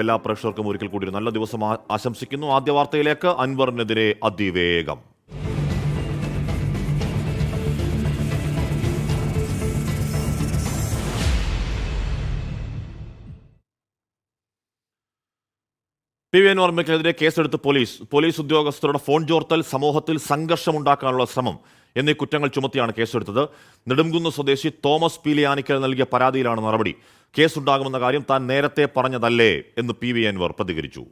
എല്ലാ പ്രേക്ഷകർക്കും ഒരിക്കൽ കൂടി ഒരു നല്ല ദിവസം ആശംസിക്കുന്നു. ആദ്യ വാർത്തയിലേക്ക്. അൻവറിനെതിരെ അതിവേഗം. പി.വി. അൻവറിനെതിരെ കേസെടുത്ത് പോലീസ് ഉദ്യോഗസ്ഥരുടെ ഫോൺ ചോർത്തൽ, സമൂഹത്തിൽ സംഘർഷമുണ്ടാക്കാനുള്ള ശ്രമം എന്നീ കുറ്റങ്ങൾ ചുമത്തിയാണ് കേസെടുത്തത്. നെടുംകുന്ന് സ്വദേശി തോമസ് പീലിയാനിക്കൽ നൽകിയ പരാതിയിലാണ് നടപടി. കേസുണ്ടാകുമെന്ന കാര്യം താൻ നേരത്തെ പറഞ്ഞതല്ലേ എന്ന് പി.വി. അൻവർ പ്രതികരിച്ചു.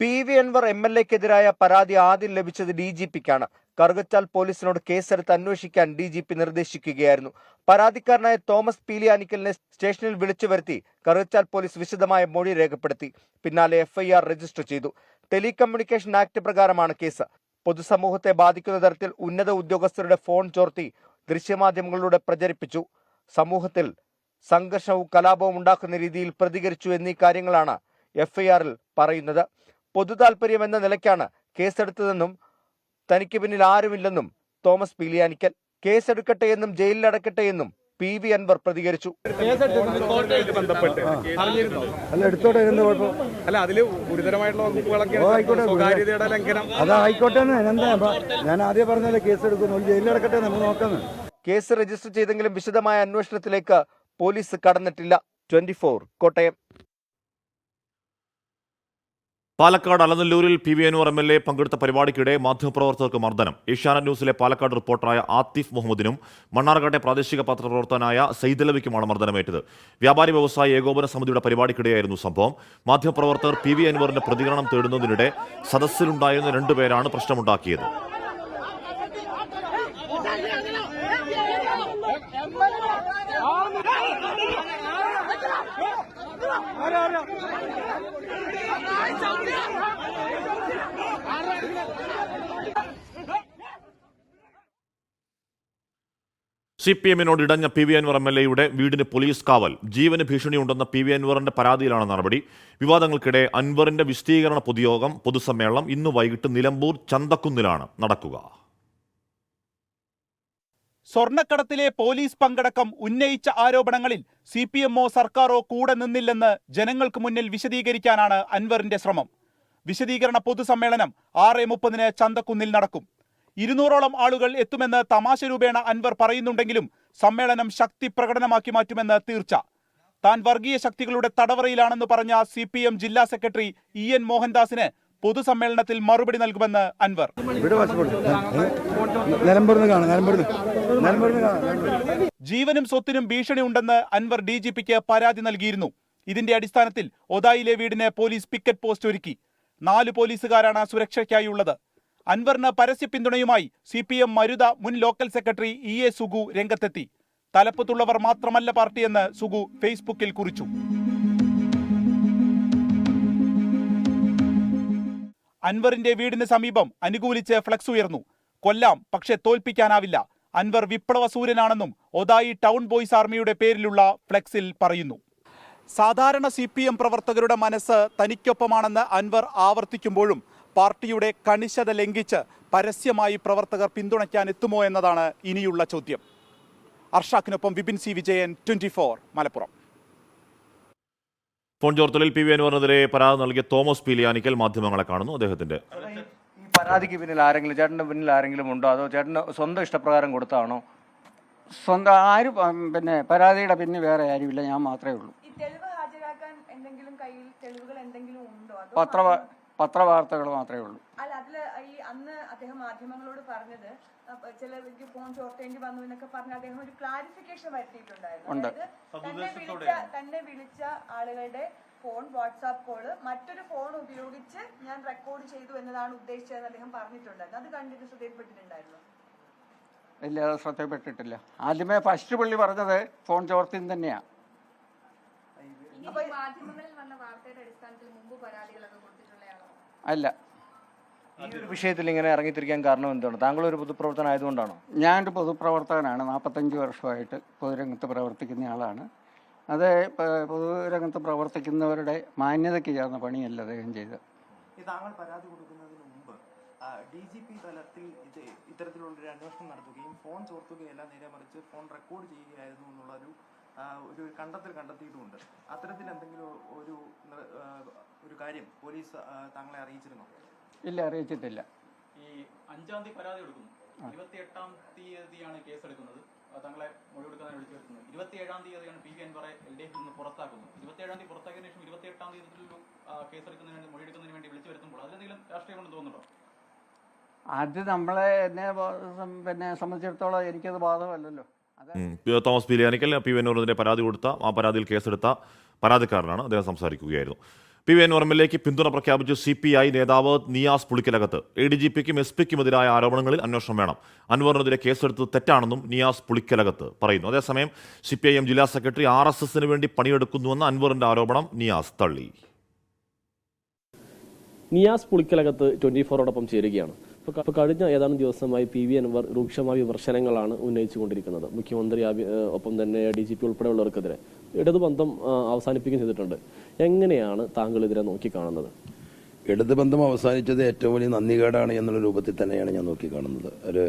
പി.വി. അൻവർ എം.എൽ.എക്കെതിരായ പരാതി ആദ്യം ലഭിച്ചത് DGPക്കാണ്. കറുകച്ചാൽ പോലീസിനോട് കേസെടുത്ത് അന്വേഷിക്കാൻ DGP നിർദ്ദേശിക്കുകയായിരുന്നു. പരാതിക്കാരനായ തോമസ് പീലിയാനിക്കലിനെ സ്റ്റേഷനിൽ വിളിച്ചു വരുത്തി കറുകച്ചാൽ പോലീസ് വിശദമായ മൊഴി രേഖപ്പെടുത്തി. പിന്നാലെ FIR രജിസ്റ്റർ ചെയ്തു. ടെലികമ്മ്യൂണിക്കേഷൻ ആക്ട് പ്രകാരമാണ് കേസ്. പൊതുസമൂഹത്തെ ബാധിക്കുന്ന തരത്തിൽ ഉന്നത ഉദ്യോഗസ്ഥരുടെ ഫോൺ ചോർത്തി ദൃശ്യമാധ്യമങ്ങളിലൂടെ പ്രചരിപ്പിച്ചു, സമൂഹത്തിൽ സംഘർഷവും കലാപവും ഉണ്ടാക്കുന്ന രീതിയിൽ പ്രതികരിച്ചു എന്നീ കാര്യങ്ങളാണ് FIRൽ പറയുന്നത്. പൊതുതാൽപര്യം എന്ന നിലയ്ക്കാണ് കേസെടുത്തതെന്നും തനിക്ക് പിന്നിൽ ആരുമില്ലെന്നും തോമസ് പീലിയാനിക്കൽ. കേസെടുക്കട്ടെ എന്നും ജയിലിലടക്കട്ടെ എന്നും പി.വി. അൻവർ പ്രതികരിച്ചു. കേസ് രജിസ്റ്റർ ചെയ്തെങ്കിലും വിശദമായ അന്വേഷണത്തിലേക്ക് പോലീസ് കടന്നിട്ടില്ല. 24 കോട്ടയം. പാലക്കാട് അലനല്ലൂരിൽ പി.വി. അൻവർ MLA പങ്കെടുത്ത പരിപാടിക്കിടെ മാധ്യമപ്രവർത്തകർക്ക് മർദ്ദനം. ഏഷ്യാനെറ്റ് ന്യൂസിലെ പാലക്കാട് റിപ്പോർട്ടറായ ആത്തിഫ് മുഹമ്മദിനും മണ്ണാർക്കാട്ടെ പ്രാദേശിക പത്രപ്രവർത്തകനായ സൈദലവിക്കുമാണ് മർദ്ദനമേറ്റത്. വ്യാപാരി വ്യവസായ ഏകോപന സമിതിയുടെ പരിപാടിക്കിടെയായിരുന്നു സംഭവം. മാധ്യമപ്രവർത്തകർ പി.വി. അൻവറിന്റെ പ്രതികരണം തേടുന്നതിനിടെ സദസ്സിലുണ്ടായിരുന്ന രണ്ടുപേരാണ് പ്രശ്നമുണ്ടാക്കിയത്. CPM-നോട് ഇടഞ്ഞ പി.വി. അൻവർ MLA-യുടെ വീടിന് പോലീസ് കാവൽ. ജീവന് ഭീഷണിയുണ്ടെന്ന പി.വി. അൻവറിന്റെ പരാതിയിലാണ് നടപടി. വിവാദങ്ങൾക്കിടെ അൻവറിന്റെ വിശദീകരണ പൊതുസമ്മേളനം ഇന്ന് വൈകിട്ട് നിലമ്പൂർ ചന്തക്കുന്നിലാണ് നടക്കുക. സ്വർണ്ണക്കടത്തിലെ പോലീസ് പങ്കടക്കം ഉന്നയിച്ച ആരോപണങ്ങളിൽ CPM-ഓ സർക്കാരോ കൂടെ നിന്നില്ലെന്ന് ജനങ്ങൾക്ക് മുന്നിൽ വിശദീകരിക്കാനാണ് അൻവറിന്റെ ശ്രമം. വിശദീകരണ പൊതുസമ്മേളനം 6:30 ചന്തക്കുന്നിൽ നടക്കും. 200ഓളം ആളുകൾ എത്തുമെന്ന് തമാശ രൂപേണ അൻവർ പറയുന്നുണ്ടെങ്കിലും സമ്മേളനം ശക്തി പ്രകടനമാക്കി മാറ്റുമെന്ന് തീർച്ച. താൻ വർഗീയ ശക്തികളുടെ തടവറയിലാണെന്ന് പറഞ്ഞ CPM ജില്ലാ സെക്രട്ടറി EN മോഹൻദാസിന് പൊതുസമ്മേളനത്തിൽ മറുപടി നൽകുമെന്ന് അൻവർ. ജീവനും സ്വത്തിനും ഭീഷണിയുണ്ടെന്ന് അൻവർ DGPക്ക് പരാതി നൽകിയിരുന്നു. ഇതിന്റെ അടിസ്ഥാനത്തിൽ ഒതായിലെ വീടിന് പോലീസ് പിക്കറ്റ് പോസ്റ്റ് ഒരുക്കി. 4 പോലീസുകാരാണ് സുരക്ഷയ്ക്കായുള്ളത്. അൻവറിന് പരസ്യ പിന്തുണയുമായി CPM മരുത മുൻ ലോക്കൽ സെക്രട്ടറി EA സുഗു രംഗത്തെത്തി. തലപ്പത്തുള്ളവർ മാത്രമല്ല പാർട്ടിയെന്ന് സുഗു ഫേസ്ബുക്കിൽ കുറിച്ചു. അൻവറിന്റെ വീടിന് സമീപം അനുകൂലിച്ച് ഫ്ലക്സ് ഉയർന്നു. കൊല്ലാം, പക്ഷെ തോൽപ്പിക്കാനാവില്ല. അൻവർ വിപ്ലവ സൂര്യനാണെന്നും ഒതായി ടൗൺ ബോയ്സ് ആർമിയുടെ പേരിലുള്ള ഫ്ലക്സിൽ പറയുന്നു. സാധാരണ CPM പ്രവർത്തകരുടെ മനസ്സ് തനിക്കൊപ്പമാണെന്ന് അൻവർ ആവർത്തിക്കുമ്പോഴും പാർട്ടിയുടെ കണിശത ലംഘിച്ച് പരസ്യമായി പ്രവർത്തകർ പിന്തുണയ്ക്കാൻ എത്തുമോ എന്നതാണ് ഇനിയുള്ള ചോദ്യം. അർഷാഖിനൊപ്പം വിപിൻ C വിജയൻ, 24 മലപ്പുറം. ഫോൺ ചോർത്തലിൽ പി.വി. അൻവറിനെതിരെ പരാതി നൽകിയ തോമസ് പീലിയാനിക്കൽ മാധ്യമങ്ങളെ കാണുന്നു. അദ്ദേഹത്തിന്റെ ഈ പരാതിക്ക് പിന്നിൽ ആരെങ്കിലും, ചേട്ടന്റെ പിന്നിൽ ആരെങ്കിലും ഉണ്ടോ, അതോ ചേട്ടന് സ്വന്തം ഇഷ്ടപ്രകാരം കൊടുത്താണോ? സ്വന്തം ആരും പിന്നെ പരാതിയുടെ പിന്നിൽ വേറെ ആരുമില്ല, ഞാൻ മാത്രമേ ഉള്ളൂ. പത്രവാർത്തകൾ മാത്രമേ ഉള്ളൂ. അല്ല, അതില് ഈ അന്ന് അദ്ദേഹം മാധ്യമങ്ങളോട് പറഞ്ഞത് ചിലർക്ക് ഫോൺ ചോർത്തേണ്ടി വന്നു എന്നൊക്കെ പറഞ്ഞ് അദ്ദേഹം ഒരു ക്ലാരിഫിക്കേഷൻ വരുത്തിയിട്ടുണ്ടായിരുന്നു. തന്നെ വിളിച്ച ആളുകളുടെ ഫോൺ, വാട്സാപ്പ് കോള് മറ്റൊരു ഫോൺ ഉപയോഗിച്ച് ഞാൻ റെക്കോർഡ് ചെയ്തു എന്നതാണ് ഉദ്ദേശിച്ചതെന്ന് അദ്ദേഹം പറഞ്ഞിട്ടുണ്ടായിരുന്നു. അത് കണ്ടിട്ട് ശ്രദ്ധയിൽപ്പെട്ടിട്ടുണ്ടായിരുന്നു? ഇല്ല, അത് ശ്രദ്ധയിൽപ്പെട്ടിട്ടില്ല. ആദ്യമേ ഫസ്റ്റ് പുള്ളി പറഞ്ഞത് ഫോൺ ചോർത്തിന്ന് തന്നെയാണ്. മാധ്യമങ്ങളിൽ വന്ന വാർത്തയുടെ അടിസ്ഥാനത്തിൽ മുമ്പ് പരാതികളൊക്കെ കൊടുത്തിട്ടുള്ളയാളോ? അല്ല. ഈ ഒരു വിഷയത്തിൽ ഇങ്ങനെ ഇറങ്ങിത്തിരിക്കാൻ കാരണം എന്താണ്? താങ്കൾ ഒരു പൊതുപ്രവർത്തകൻ ആയതുകൊണ്ടാണോ? ഞാനൊരു പൊതുപ്രവർത്തകനാണ്. 45 വർഷമായിട്ട് പൊതുരംഗത്ത് പ്രവർത്തിക്കുന്ന ആളാണ്. അത് പൊതുരംഗത്ത് പ്രവർത്തിക്കുന്നവരുടെ മാന്യതയ്ക്ക് ചേർന്ന പണിയല്ല അദ്ദേഹം ചെയ്തത്. താങ്കൾ പരാതി കൊടുക്കുന്നതിന് മുമ്പ് DGP തലത്തിൽ ഇത്തരത്തിലുള്ളൊരു അന്വേഷണം നടത്തുകയും ഫോൺ ചോർത്തുകയല്ല, നേരെ മറിച്ച് ഫോൺ റെക്കോർഡ് ചെയ്യുകയായിരുന്നു എന്നുള്ളൊരു ഒരു കണ്ടെത്തിയിട്ടുമുണ്ട്. അത്തരത്തിൽ എന്തെങ്കിലും ഒരു കാര്യം പോലീസ് താങ്കളെ അറിയിച്ചിരുന്നോ? ഇല്ല, അറിയിച്ചിട്ടില്ല. ഈ 5-ാം തീയതി പരാതി കൊടുക്കുന്നു, 28-ാം തീയതിയാണ് കേസെടുക്കുന്നത്, താങ്കളെ മൊഴിയെടുക്കാൻ വിളിച്ചു വരുത്തുന്നത്. 27-ാം തീയതിയാണ് PV അൻവറെ LDF നിന്ന് പുറത്താക്കുന്നത്. 27-ാം തീയതി പുറത്താക്കിയതിനു ശേഷം 28-ാം തീയതി കേസെടുക്കുന്നതിന് വേണ്ടി മൊഴിയെടുക്കുന്നതിന് വേണ്ടി വിളിച്ചു വരുത്തുമ്പോൾ അതിലെന്തെങ്കിലും രാഷ്ട്രീയമുണ്ടെന്ന് തോന്നുന്നുണ്ടോ? അത് എന്നെ സംബന്ധിച്ചിടത്തോളം എനിക്കത് ബാധകമല്ലല്ലോ. തോമസ് പീലിയാനിക്കൽ PV അൻവറിനെതിരെ പരാതി കൊടുത്ത ആ പരാതിയിൽ കേസെടുത്ത പരാതിക്കാരനാണ്. അദ്ദേഹം സംസാരിക്കുകയായിരുന്നു. PV അൻവർ MLAക്ക് പിന്തുണ പ്രഖ്യാപിച്ച് CPI നേതാവ് നിയാസ് പുളിക്കലകത്ത്. ADGPക്കും SP-ക്കുമെതിരായ ആരോപണങ്ങളിൽ അന്വേഷണം വേണം, അൻവറിനെതിരെ കേസെടുത്തത് തെറ്റാണെന്നും നിയാസ് പുളിക്കലകത്ത് പറയുന്നു. അതേസമയം CPIM ജില്ലാ സെക്രട്ടറി RSSന് വേണ്ടി പണിയെടുക്കുന്നുവെന്ന അൻവറിന്റെ ആരോപണം നിയാസ് തള്ളി. നിയാസ് പുളിക്കലകത്ത് 24ഓടൊപ്പം ചേരുകയാണ്. ഇപ്പോൾ കഴിഞ്ഞ ഏതാനും ദിവസമായി PV അൻവർ രൂക്ഷമായ വിമർശനങ്ങളാണ് ഉന്നയിച്ചുകൊണ്ടിരിക്കുന്നത്. മുഖ്യമന്ത്രി ഒപ്പം തന്നെ DGP ഉൾപ്പെടെയുള്ളവർക്കെതിരെ ഇടതുബന്ധം അവസാനിപ്പിക്കുകയും ചെയ്തിട്ടുണ്ട്. എങ്ങനെയാണ് താങ്കൾ ഇതിനെ നോക്കിക്കാണുന്നത്? ഇടതുബന്ധം അവസാനിച്ചത് ഏറ്റവും വലിയ നന്ദികേടാണ് എന്നുള്ള രൂപത്തിൽ തന്നെയാണ് ഞാൻ നോക്കിക്കാണുന്നത്. ഒരു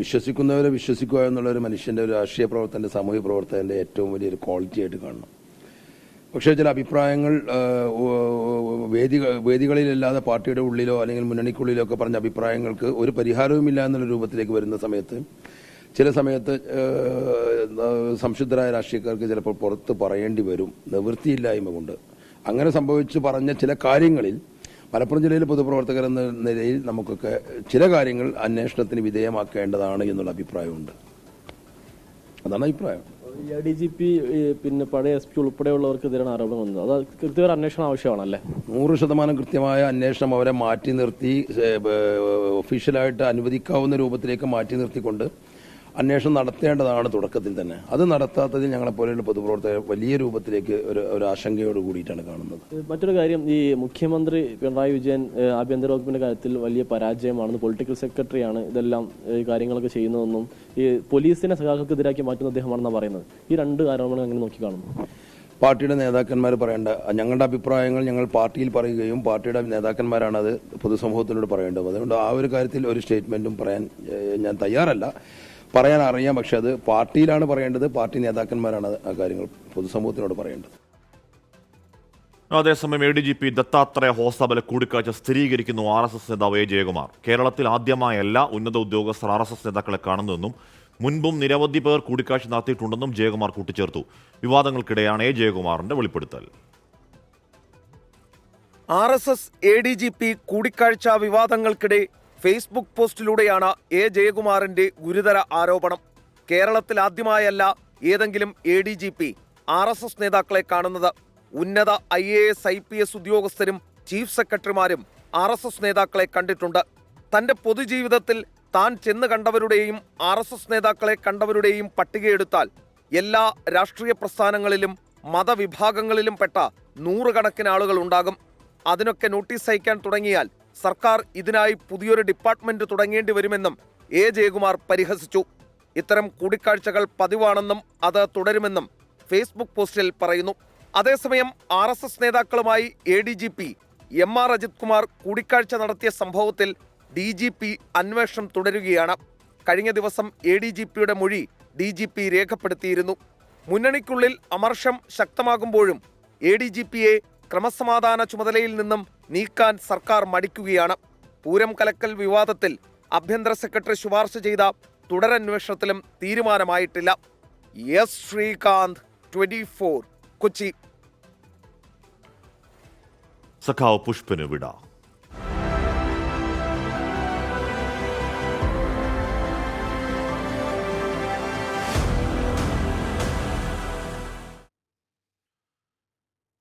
വിശ്വസിക്കുന്നവരെ വിശ്വസിക്കുക എന്നുള്ള ഒരു മനുഷ്യന്റെ, ഒരു രാഷ്ട്രീയ പ്രവർത്തകന്റെ, സാമൂഹ്യ പ്രവർത്തകന്റെ ഏറ്റവും വലിയൊരു ക്വാളിറ്റി ആയിട്ട് കാണണം. പക്ഷേ ചില അഭിപ്രായങ്ങൾ വേദികളിലല്ലാതെ പാർട്ടിയുടെ ഉള്ളിലോ അല്ലെങ്കിൽ മുന്നണിക്കുള്ളിലോ ഒക്കെ പറഞ്ഞ അഭിപ്രായങ്ങൾക്ക് ഒരു പരിഹാരവുമില്ല എന്നുള്ള രൂപത്തിലേക്ക് വരുന്ന സമയത്ത് ചില സമയത്ത് സംശുദ്ധരായ രാഷ്ട്രീയക്കാർക്ക് ചിലപ്പോൾ പുറത്ത് പറയേണ്ടി വരും, നിവൃത്തിയില്ലായ്മ കൊണ്ട്. അങ്ങനെ സംഭവിച്ചു പറഞ്ഞ ചില കാര്യങ്ങളിൽ മലപ്പുറം ജില്ലയിലെ പൊതുപ്രവർത്തകർ എന്ന നിലയിൽ നമുക്കൊക്കെ ചില കാര്യങ്ങൾ അന്വേഷണത്തിന് വിധേയമാക്കേണ്ടതാണ് എന്നുള്ള അഭിപ്രായമുണ്ട്. അതാണ് അഭിപ്രായം. DGP പിന്നെ പഴയ SP ഉൾപ്പെടെയുള്ളവർക്കെതിരാണ് ആരോപണം വന്നത്. അത് കൃത്യമായ അന്വേഷണം ആവശ്യമാണല്ലേ? 100% കൃത്യമായ അന്വേഷണം അവരെ മാറ്റി നിർത്തി ഒഫീഷ്യലായിട്ട് അനുവദിക്കാവുന്ന രൂപത്തിലേക്ക് മാറ്റി നിർത്തിക്കൊണ്ട് അന്വേഷണം നടത്തേണ്ടതാണ് തുടക്കത്തിൽ തന്നെ. അത് നടത്താത്തതിൽ ഞങ്ങളെപ്പോലെയുള്ള പൊതുപ്രവർത്തകർ വലിയ രൂപത്തിലേക്ക് ഒരു ആശങ്കയോട് കൂടിയിട്ടാണ് കാണുന്നത്. മറ്റൊരു കാര്യം, ഈ മുഖ്യമന്ത്രി പിണറായി വിജയൻ ആഭ്യന്തര വകുപ്പിന്റെ കാര്യത്തിൽ വലിയ പരാജയമാണെന്ന്, പൊളിറ്റിക്കൽ സെക്രട്ടറിയാണ് ഇതെല്ലാം ഈ കാര്യങ്ങളൊക്കെ ചെയ്യുന്നതെന്നും ഈ പോലീസിനെ സഖാക്കൾക്കെതിരാക്കി മാറ്റുന്ന അദ്ദേഹമാണെന്നാണ് പറയുന്നത്. ഈ രണ്ട് ആരോപണങ്ങൾ എങ്ങനെ നോക്കി കാണുന്നു? പാർട്ടിയുടെ നേതാക്കന്മാർ പറയേണ്ട ഞങ്ങളുടെ അഭിപ്രായങ്ങൾ ഞങ്ങൾ പാർട്ടിയിൽ പറയുകയും പാർട്ടിയുടെ നേതാക്കന്മാരാണ് അത് പൊതുസമൂഹത്തിനോട് പറയേണ്ടത്. അതുകൊണ്ട് ആ ഒരു കാര്യത്തിൽ ഒരു സ്റ്റേറ്റ്മെന്റും പറയാൻ ഞാൻ തയ്യാറല്ല. പറയാൻ അറിയാം, പക്ഷെ അത് പാർട്ടിയിലാണ് പറയേണ്ടത്, പാർട്ടി നേതാക്കന്മാരാണ് ആ കാര്യങ്ങൾ പൊതുസമൂഹത്തിനോട് പറയേണ്ടത്. അതേസമയം ADGP ദത്താത്രേയ ഹോസബല കൂടിക്കാഴ്ച സ്ഥിരീകരിക്കുന്നു RSS നേതാവ് A. ജയകുമാർ. കേരളത്തിൽ ആദ്യമായല്ല ഉന്നത ഉദ്യോഗസ്ഥർ RSS നേതാക്കളെ കാണുന്നതെന്നും മുൻപും നിരവധി പേർ കൂടിക്കാഴ്ച നടത്തിയിട്ടുണ്ടെന്നും ജയകുമാർ കൂട്ടിച്ചേർത്തു. വിവാദങ്ങൾക്കിടെയാണ് A. ജയകുമാറിന്റെ വെളിപ്പെടുത്തൽ. RSS ADGP കൂടിക്കാഴ്ച വിവാദങ്ങൾക്കിടെ ഫേസ്ബുക്ക് പോസ്റ്റിലൂടെയാണ് A. ജയകുമാറിന്റെ ഗുരുതര ആരോപണം. കേരളത്തിൽ ആദ്യമായല്ല ഏതെങ്കിലും ADGP RSS നേതാക്കളെ കാണുന്നത്. ഉന്നത IAS IPS ഉദ്യോഗസ്ഥരും ചീഫ് സെക്രട്ടറിമാരും RSS നേതാക്കളെ കണ്ടിട്ടുണ്ട്. തന്റെ പൊതുജീവിതത്തിൽ താൻ ചെന്ന് കണ്ടവരുടെയും RSS നേതാക്കളെ കണ്ടവരുടെയും പട്ടികയെടുത്താൽ എല്ലാ രാഷ്ട്രീയ പ്രസ്ഥാനങ്ങളിലും മതവിഭാഗങ്ങളിലും പെട്ട നൂറുകണക്കിന് ആളുകൾ ഉണ്ടാകും. അതിനൊക്കെ നോട്ടീസ് അയക്കാൻ തുടങ്ങിയാൽ സർക്കാർ ഇതിനായി പുതിയൊരു ഡിപ്പാർട്ട്മെന്റ് തുടങ്ങേണ്ടി വരുമെന്നും A. ജയകുമാർ പരിഹസിച്ചു. ഇത്തരം കൂടിക്കാഴ്ചകൾ പതിവാണെന്നും അത് തുടരുമെന്നും ഫേസ്ബുക്ക് പോസ്റ്റിൽ പറയുന്നു. അതേസമയം RSS നേതാക്കളുമായി ADGP MR അജിത് കുമാർ കൂടിക്കാഴ്ച നടത്തിയ സംഭവത്തിൽ DGP അന്വേഷണം തുടരുകയാണ്. കഴിഞ്ഞ ദിവസം ADGPയുടെ മൊഴി DGP രേഖപ്പെടുത്തിയിരുന്നു. മുന്നണിക്കുള്ളിൽ അമർഷം ശക്തമാകുമ്പോഴും ADGPയെ ക്രമസമാധാന ചുമതലയിൽ നിന്നും നീക്കാൻ സർക്കാർ മടിക്കുകയാണ്. പൂരം കലക്കൽ വിവാദത്തിൽ ആഭ്യന്തര സെക്രട്ടറി ശുപാർശ ചെയ്ത തുടരന്വേഷണത്തിലും തീരുമാനമായിട്ടില്ല. S. ശ്രീകാന്ത്, 24, കൊച്ചി. സഖാവ് പുഷ്പന് വിട.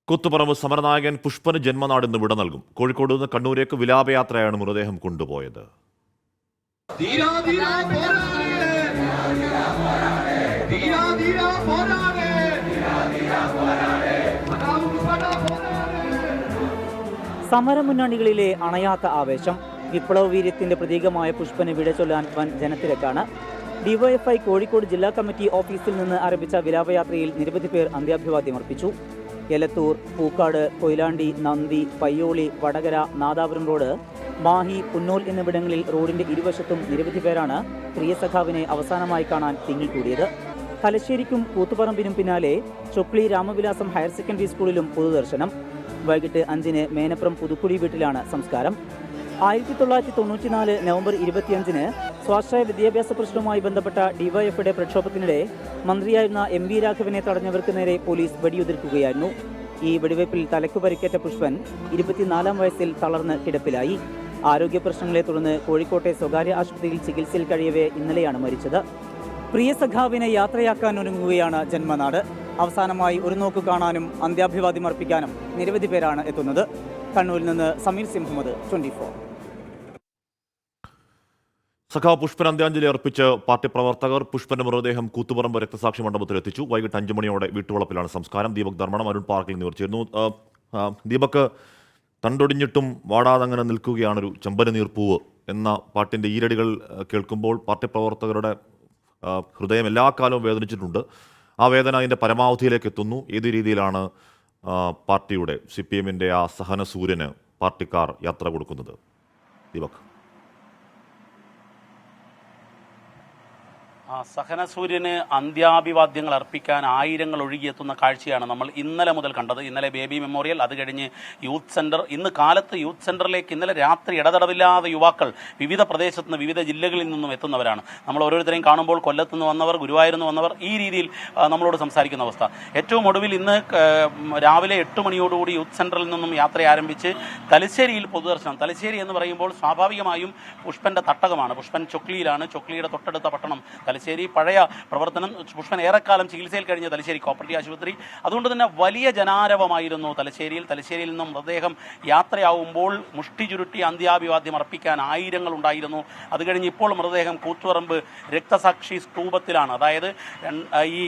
കൂത്തുപറമ്പ് സമരനായകൻ പുഷ്പന് ജന്മനാട് ഇന്ന് വിട നൽകും. കോഴിക്കോട് നിന്ന് കണ്ണൂരേക്ക് വിലാപയാത്രയാണ് മൃതദേഹം കൊണ്ടുപോയത്. സമരമുന്നണികളിലെ അണയാത്ത ആവേശം. വിപ്ലവ വീര്യത്തിന്റെ പ്രതീകമായ പുഷ്പന് വിട ചൊല്ലാൻ വൻ ജനത്തിരക്കാണ്. ഡിവൈഎഫ്ഐ കോഴിക്കോട് ജില്ലാ കമ്മിറ്റി ഓഫീസിൽ നിന്ന് ആരംഭിച്ച വിലാപയാത്രയിൽ നിരവധി പേർ അന്ത്യാഭിവാദ്യം അർപ്പിച്ചു. എലത്തൂർ, പൂക്കാട്, കൊയിലാണ്ടി, നന്ദി, പയ്യോളി, വടകര, നാദാപുരം റോഡ്, മാഹി, പുന്നൂൽ എന്നിവിടങ്ങളിൽ റോഡിന്റെ ഇരുവശത്തും നിരവധി പേരാണ് പ്രിയ സഖാവിനെ അവസാനമായി കാണാൻ തിങ്ങിക്കൂടിയത്. തലശ്ശേരിക്കും കൂത്തുപറമ്പിനും പിന്നാലെ ചൊക്ലി രാമവിലാസം ഹയർ സെക്കൻഡറി സ്കൂളിലും പൊതുദർശനം. വൈകിട്ട് 5-ന് മേനപ്രം പുതുക്കുടി വീട്ടിലാണ് സംസ്കാരം. 1994 നവംബർ 25-ന് സ്വാശ്രയ വിദ്യാഭ്യാസ പ്രശ്നവുമായി ബന്ധപ്പെട്ട ഡിവൈഎഫ്ഐയുടെ പ്രക്ഷോഭത്തിനിടെ മന്ത്രിയായിരുന്ന MV രാഘവനെ തടഞ്ഞവർക്ക് നേരെ പോലീസ് വെടിയുതിർക്കുകയായിരുന്നു. ഈ വെടിവയ്പിൽ തലയ്ക്കു പരിക്കേറ്റ പുഷ്പൻ 24-ാം വയസ്സിൽ തളർന്ന് കിടപ്പിലായി. ആരോഗ്യ പ്രശ്നങ്ങളെ തുടർന്ന് കോഴിക്കോട്ടെ സ്വകാര്യ ആശുപത്രിയിൽ ചികിത്സയിൽ കഴിയവേ ഇന്നലെയാണ് മരിച്ചത്. പ്രിയ സഖാവിനെ യാത്രയാക്കാൻ ഒരുങ്ങുകയാണ് ജന്മനാട്. അവസാനമായി ഒരു നോക്ക് കാണാനും അന്ത്യാഭിവാദ്യം അർപ്പിക്കാനും നിരവധി പേരാണ് എത്തുന്നത്. കണ്ണൂരിൽ നിന്ന് സമീർ സി മുഹമ്മദ്, 24. സഖാവ് പുഷ്പൻ അന്ത്യാഞ്ജലി അർപ്പിച്ച് പാർട്ടി പ്രവർത്തകർ പുഷ്പന്റെ മൃതദേഹം കൂത്തുപറമ്പ് രക്തസാക്ഷി മണ്ഡപത്തിൽ എത്തിച്ചു. വൈകിട്ട് 5 മണിയോടെ വീട്ടുവളപ്പിലാണ് സംസ്കാരം. ദീപക് ധർമ്മണം, അരുൺ പാർക്കിൽ എന്നിവർ ചേരുന്നു. ദീപക്, തണ്ടൊടിഞ്ഞിട്ടും വാടാതങ്ങനെ നിൽക്കുകയാണൊരു ചെമ്പന നീർപ്പൂവ് എന്ന പാട്ടിൻ്റെ ഈരടികൾ കേൾക്കുമ്പോൾ പാർട്ടി പ്രവർത്തകരുടെ ഹൃദയം എല്ലാ കാലവും വേദനിച്ചിട്ടുണ്ട്. ആ വേദന അതിൻ്റെ പരമാവധിയിലേക്ക് എത്തുന്നു. ഏത് രീതിയിലാണ് പാർട്ടിയുടെ CPM-ൻ്റെ ആ സഹനസൂര്യന് പാർട്ടിക്കാർ യാത്ര കൊടുക്കുന്നത്? ദീപക്. സഹനസൂര്യന് അന്ത്യാഭിവാദ്യങ്ങൾ അർപ്പിക്കാൻ ആയിരങ്ങൾ ഒഴുകിയെത്തുന്ന കാഴ്ചയാണ് നമ്മൾ ഇന്നലെ മുതൽ കണ്ടത്. ഇന്നലെ ബേബി മെമ്മോറിയൽ, അത് കഴിഞ്ഞ് യൂത്ത് സെന്റർ. ഇന്ന് കാലത്ത് യൂത്ത് സെന്ററിലേക്ക് ഇന്നലെ രാത്രി ഇടതടവില്ലാതെ യുവാക്കൾ വിവിധ പ്രദേശത്ത് നിന്ന്, വിവിധ ജില്ലകളിൽ നിന്നും എത്തുന്നവരാണ്. നമ്മൾ ഓരോരുത്തരെയും കാണുമ്പോൾ കൊല്ലത്ത് നിന്ന് വന്നവർ, ഗുരുവായൂരിൽ നിന്ന് വന്നവർ, ഈ രീതിയിൽ നമ്മളോട് സംസാരിക്കുന്ന അവസ്ഥ. ഏറ്റവും ഒടുവിൽ ഇന്ന് രാവിലെ 8 മണിയോടുകൂടി യൂത്ത് സെന്ററിൽ നിന്നും യാത്ര ആരംഭിച്ച് തലശ്ശേരിയിൽ പൊതുദർശനം. തലശ്ശേരി എന്ന് പറയുമ്പോൾ സ്വാഭാവികമായും പുഷ്പന്റെ തട്ടകമാണ്. പുഷ്പൻ ചൊക്ലിയിലാണ്. ചൊക്ലിയുടെ തൊട്ടടുത്ത പട്ടണം തലശ്ശേരി. പഴയ പ്രവർത്തനം. പുഷ്പൻ ഏറെക്കാലം ചികിത്സയിൽ കഴിഞ്ഞ തലശ്ശേരി കോപ്പറേറ്റീവ് ആശുപത്രി. അതുകൊണ്ട് തന്നെ വലിയ ജനാരവമായിരുന്നു തലശ്ശേരിയിൽ. തലശ്ശേരിയിൽ നിന്നും മൃതദേഹം യാത്രയാവുമ്പോൾ മുഷ്ടി ചുരുട്ടി അന്ത്യാഭിവാദ്യം അർപ്പിക്കാൻ ആയിരങ്ങൾ ഉണ്ടായിരുന്നു. അത് കഴിഞ്ഞ് ഇപ്പോൾ മൃതദേഹം കൂത്തുപറമ്പ് രക്തസാക്ഷി സ്തൂപത്തിലാണ്. അതായത് ഈ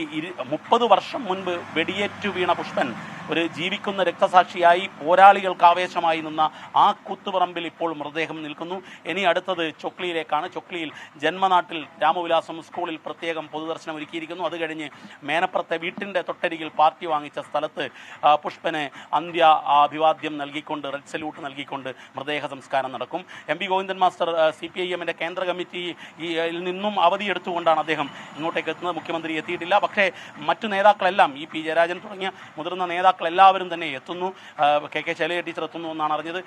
30 വർഷം മുൻപ് വെടിയേറ്റു വീണ പുഷ്പൻ ഒരു ജീവിക്കുന്ന രക്തസാക്ഷിയായി പോരാളികൾക്ക് ആവേശമായി നിന്ന ആ കൂത്തുപറമ്പിൽ ഇപ്പോൾ മൃതദേഹം നിൽക്കുന്നു. ഇനി അടുത്തത് ചൊക്ലിയിലേക്കാണ്. ചൊക്ലിയിൽ ജന്മനാട്ടിൽ രാമവിലാസം സ്കൂളിൽ പ്രത്യേകം പൊതുദർശനം ഒരുക്കിയിരിക്കുന്നു. അത് കഴിഞ്ഞ് മേനപ്പുറത്തെ വീട്ടിൻ്റെ തൊട്ടരികിൽ പാർട്ടി വാങ്ങിച്ച സ്ഥലത്ത് പുഷ്പന് അന്ത്യാഭിവാദ്യം നൽകിക്കൊണ്ട്, റെഡ് സല്യൂട്ട് നൽകിക്കൊണ്ട് മൃതദേഹ സംസ്കാരം നടക്കും. MP ഗോവിന്ദൻ മാസ്റ്റർ CPIM-ൻ്റെ കേന്ദ്ര കമ്മിറ്റിയിൽ നിന്നും അവധിയെടുത്തുകൊണ്ടാണ് അദ്ദേഹം ഇങ്ങോട്ടേക്ക് എത്തുന്നത്. മുഖ്യമന്ത്രി എത്തിയിട്ടില്ല. പക്ഷേ മറ്റു നേതാക്കളെല്ലാം, EP ജയരാജൻ തുടങ്ങിയ മുതിർന്ന നേതാക്കളെല്ലാവരും തന്നെ എത്തുന്നു. KK ശൈലജ ടീച്ചർ എത്തുന്നു എന്നാണ് അറിഞ്ഞത്.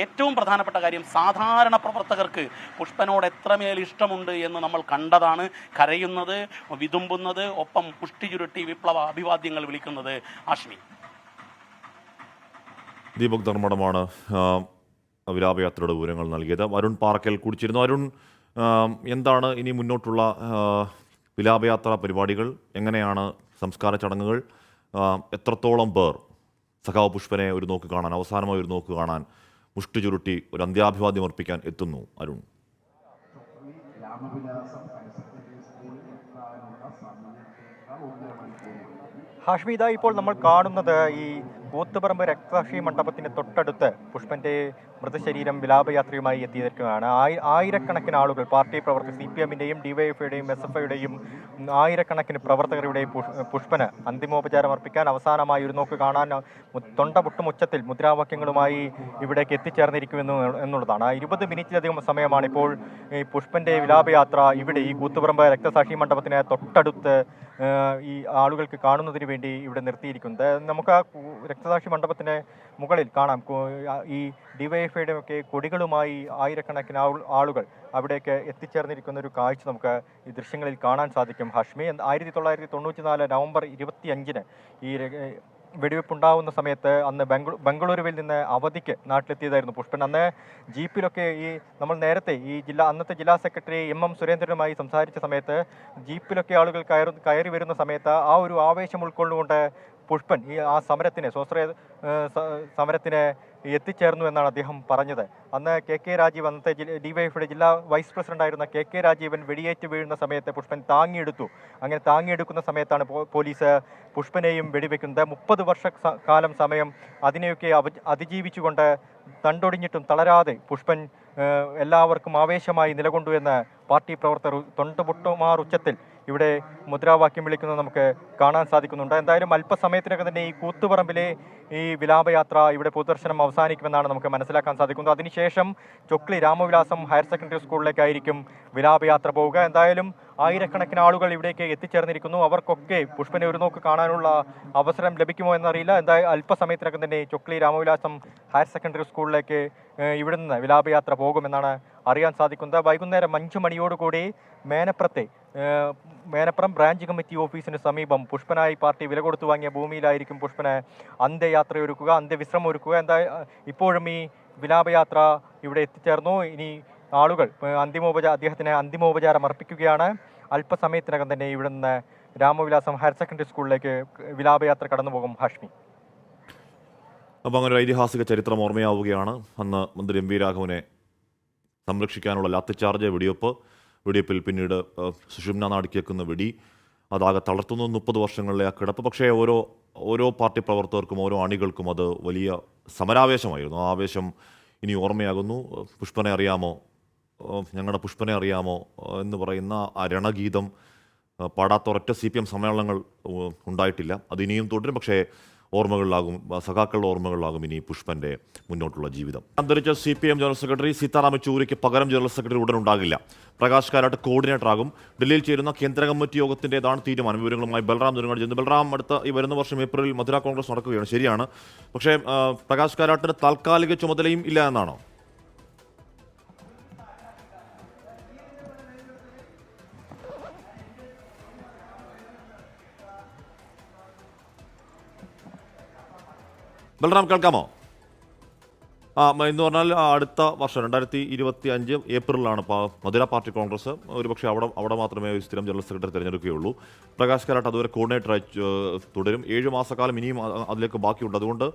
ഏറ്റവും പ്രധാനപ്പെട്ട കാര്യം, സാധാരണ പ്രവർത്തകർക്ക് പുഷ്പനോട് എത്രമേൽ ഇഷ്ടമുണ്ട് എന്ന് നമ്മൾ കണ്ടതാണ്. കരയുന്നത്, വിതുമ്പുന്നത്, ഒപ്പം പുഷ്ടി ചുരുട്ടി വിപ്ലവ അഭിവാദ്യങ്ങൾ വിളിക്കുന്നത്. ആഷ്മി. ദീപക് ധർമ്മടമാണ് വിലാപയാത്രയുടെ വിവരങ്ങൾ നൽകിയത്. അരുൺ പാറക്കൽ കൂടിച്ചിരുന്നു. അരുൺ, എന്താണ് ഇനി മുന്നോട്ടുള്ള വിലാപയാത്രാ പരിപാടികൾ? എങ്ങനെയാണ് സംസ്കാര ചടങ്ങുകൾ? എത്രത്തോളം പേർ സഖാവ് പുഷ്പനെ ഒരു നോക്ക് കാണാൻ, അവസാനമായി ഒരു നോക്ക് കാണാൻ, മുഷ്ടി ചുരുട്ടി ഒരു അന്ത്യാഭിവാദ്യം അർപ്പിക്കാൻ എത്തുന്നു? അരുൺ. ഹാഷ്മി, ഇപ്പോൾ നമ്മൾ കാണുന്നത് ഈ കൂത്തുപറമ്പ് രക്തസാക്ഷി മണ്ഡപത്തിന് തൊട്ടടുത്ത് പുഷ്പന്റെ മൃതശരീരം വിലാപയാത്രയുമായി എത്തിയിരിക്കുകയാണ്. ആയിരക്കണക്കിന് ആളുകൾ, പാർട്ടി പ്രവർത്തകർ, CPM-ൻ്റെയും DYFI-യുടെയും SFI-യുടെയും ആയിരക്കണക്കിന് പ്രവർത്തകർ ഇവിടെ പുഷ്പന് അന്തിമോപചാരം അർപ്പിക്കാൻ, അവസാനമായി ഒരു നോക്ക് കാണാൻ തൊണ്ട പൊട്ടുമുച്ചത്തിൽ മുദ്രാവാക്യങ്ങളുമായി ഇവിടേക്ക് എത്തിച്ചേർന്നിരിക്കുമെന്ന് എന്നുള്ളതാണ്. 20 മിനിറ്റിലധികം സമയമാണ് ഇപ്പോൾ ഈ പുഷ്പന്റെ വിലാപയാത്ര ഇവിടെ ഈ കൂത്തുപറമ്പ് രക്തസാക്ഷി മണ്ഡപത്തിന് തൊട്ടടുത്ത് ഈ ആളുകൾക്ക് കാണുന്നതിന് വേണ്ടി ഇവിടെ നിർത്തിയിരിക്കുന്നത്. നമുക്ക് ആ രക്തസാക്ഷി മണ്ഡപത്തിന് മുകളിൽ കാണാം ഈ DYFI-യുടെ ഒക്കെ കൊടികളുമായി ആയിരക്കണക്കിന് ആളുകൾ അവിടേക്ക് എത്തിച്ചേർന്നിരിക്കുന്ന ഒരു കാഴ്ച നമുക്ക് ഈ ദൃശ്യങ്ങളിൽ കാണാൻ സാധിക്കും. ഹാഷ്മി, 1994 നവംബർ 25-ന് ഈ വെടിവെപ്പുണ്ടാവുന്ന സമയത്ത് അന്ന് ബംഗളൂരുവിൽ നിന്ന് അവധിക്ക് നാട്ടിലെത്തിയതായിരുന്നു പുഷ്പൻ. അന്ന് ജീപ്പിലൊക്കെ നമ്മൾ നേരത്തെ അന്നത്തെ ജില്ലാ സെക്രട്ടറി MM സുരേന്ദ്രനുമായി സംസാരിച്ച സമയത്ത് ജീപ്പിലൊക്കെ ആളുകൾ കയറി വരുന്ന സമയത്ത് ആ ഒരു ആവേശം ഉൾക്കൊണ്ടുകൊണ്ട് പുഷ്പൻ ആ സ്വാശ്രയ സമരത്തിന് എത്തിച്ചേർന്നു എന്നാണ് അദ്ദേഹം പറഞ്ഞത്. അന്ന് KK രാജീവ്, അന്നത്തെ DYFI-യുടെ ജില്ലാ വൈസ് പ്രസിഡന്റായിരുന്ന KK രാജീവൻ വെടിയേറ്റ് വീഴുന്ന സമയത്ത് പുഷ്പൻ താങ്ങിയെടുത്തു. അങ്ങനെ താങ്ങിയെടുക്കുന്ന സമയത്താണ് പോലീസ് പുഷ്പനെയും വെടിവെക്കുന്നത്. 30 വർഷക്കാലം സമയം അതിനെയൊക്കെ അതിജീവിച്ചുകൊണ്ട് തണ്ടൊടിഞ്ഞിട്ടും തളരാതെ പുഷ്പൻ എല്ലാവർക്കും ആവേശമായി നിലകൊണ്ടു എന്ന് പാർട്ടി പ്രവർത്തകർ തൊണ്ടുപൊട്ടുമാർ ഉച്ചത്തിൽ ഇവിടെ മുദ്രാവാക്യം വിളിക്കുന്നത് നമുക്ക് കാണാൻ സാധിക്കുന്നുണ്ട്. എന്തായാലും അല്പസമയത്തിനകം തന്നെ ഈ കൂത്തുപറമ്പിലെ ഈ വിലാപയാത്ര ഇവിടെ പൊതുദർശനം അവസാനിക്കുമെന്നാണ് നമുക്ക് മനസ്സിലാക്കാൻ സാധിക്കുന്നത്. അതിനുശേഷം ചൊക്ലി രാമവിലാസം ഹയർ സെക്കൻഡറി സ്കൂളിലേക്കായിരിക്കും വിലാപയാത്ര പോവുക. എന്തായാലും ആയിരക്കണക്കിന് ആളുകൾ ഇവിടേക്ക് എത്തിച്ചേർന്നിരിക്കുന്നു. അവർക്കൊക്കെ പുഷ്പനെ ഒരു നോക്ക് കാണാനുള്ള അവസരം ലഭിക്കുമോ എന്നറിയില്ല. എന്തായാലും അല്പസമയത്തിനകം തന്നെ ചൊക്ലി രാമവിലാസം ഹയർ സെക്കൻഡറി സ്കൂളിലേക്ക് ഇവിടുന്ന് വിലാപയാത്ര പോകുമെന്നാണ് അറിയാൻ സാധിക്കുന്നത്. വൈകുന്നേരം 5 മണിയോടുകൂടി മേനപ്പുറം ബ്രാഞ്ച് കമ്മിറ്റി ഓഫീസിന് സമീപം പുഷ്പനായി പാർട്ടി വില കൊടുത്തു വാങ്ങിയ ഭൂമിയിലായിരിക്കും പുഷ്പന് അന്ത്യയാത്രയൊരുക്കുക, അന്ത്യവിശ്രമം ഒരുക്കുക. ഇപ്പോഴും ഈ വിലാപയാത്ര ഇവിടെ എത്തിച്ചേർന്നു. ഇനി ആളുകൾ അദ്ദേഹത്തിന് അന്തിമോപചാരം അർപ്പിക്കുകയാണ്. അല്പസമയത്തിനകം തന്നെ ഇവിടുന്ന് രാമവിലാസം ഹയർ സെക്കൻഡറി സ്കൂളിലേക്ക് വിലാപയാത്ര കടന്നുപോകും. ഹാഷ്മി. അപ്പോൾ അങ്ങനെ ഒരു ഐതിഹാസിക ചരിത്രം ഓർമ്മയാവുകയാണ്. അന്ന് മന്ത്രി എം വി രാഘവനെ സംരക്ഷിക്കാനുള്ള ലാത്തിച്ചാർജ് വെടിവെപ്പിൽ പിന്നീട് സുഷുമ്ന നാടിക്കേക്കുന്ന വെടി, അതാകെ തളർത്തുന്നു 30 വർഷങ്ങളിലെ ആ കിടപ്പ്. പക്ഷേ ഓരോ പാർട്ടി പ്രവർത്തകർക്കും ഓരോ അണികൾക്കും അത് വലിയ സമരാവേശമായിരുന്നു. ആ ആവേശം ഇനി ഓർമ്മയാകുന്നു. പുഷ്പനെ അറിയാമോ, ഞങ്ങളുടെ പുഷ്പനെ അറിയാമോ എന്ന് പറയുന്ന ആ രണഗീതം പാടാത്ത ഒരൊറ്റ CPM സമ്മേളനങ്ങൾ ഉണ്ടായിട്ടില്ല. അതിനിയും തുടരും. പക്ഷേ ഓർമ്മകളിലാകും, സഖാക്കളുടെ ഓർമ്മകളിലാകും ഇനി പുഷ്പന്റെ മുന്നോട്ടുള്ള ജീവിതം. അന്തരിച്ച CPM ജനറൽ സെക്രട്ടറി സീതാറാം യെച്ചൂരിക്ക് പകരം ജനറൽ സെക്രട്ടറി ഉടൻ ഉണ്ടാകില്ല. പ്രകാശ് കാരാട്ട് കോർഡിനേറ്റർ ആകും. ഡൽഹിയിൽ ചേരുന്ന കേന്ദ്ര കമ്മിറ്റി യോഗത്തിൻ്റെതാണ് തീരുമാനം. വിവരങ്ങളുമായി ബൽറാം നെടുങ്ങാട് ചെന്നു. ബൽറാം, ഈ വരുന്ന വർഷം ഏപ്രിലിൽ മധുര കോൺഗ്രസ് നടക്കുകയാണ്, ശരിയാണ്. പക്ഷേ പ്രകാശ് കാരാട്ടിന് താൽക്കാലിക ചുമതലയും ഇല്ല എന്നാണോ? ബൽറാം, കേൾക്കാമോ? എന്ന് പറഞ്ഞാൽ അടുത്ത വർഷം 2025 ഏപ്രിലാണ് മധുര പാർട്ടി കോൺഗ്രസ്. ഒരുപക്ഷെ അവിടെ മാത്രമേ സ്ഥിരം ജനറൽ സെക്രട്ടറി തിരഞ്ഞെടുക്കുകയുള്ളൂ. പ്രകാശ് കാരാട്ട് അതുവരെ കോർഡിനേറ്ററായി തുടരും. 7 മാസക്കാലം ഇനിയും അതിലേക്ക് ബാക്കിയുണ്ട്. അതുകൊണ്ട്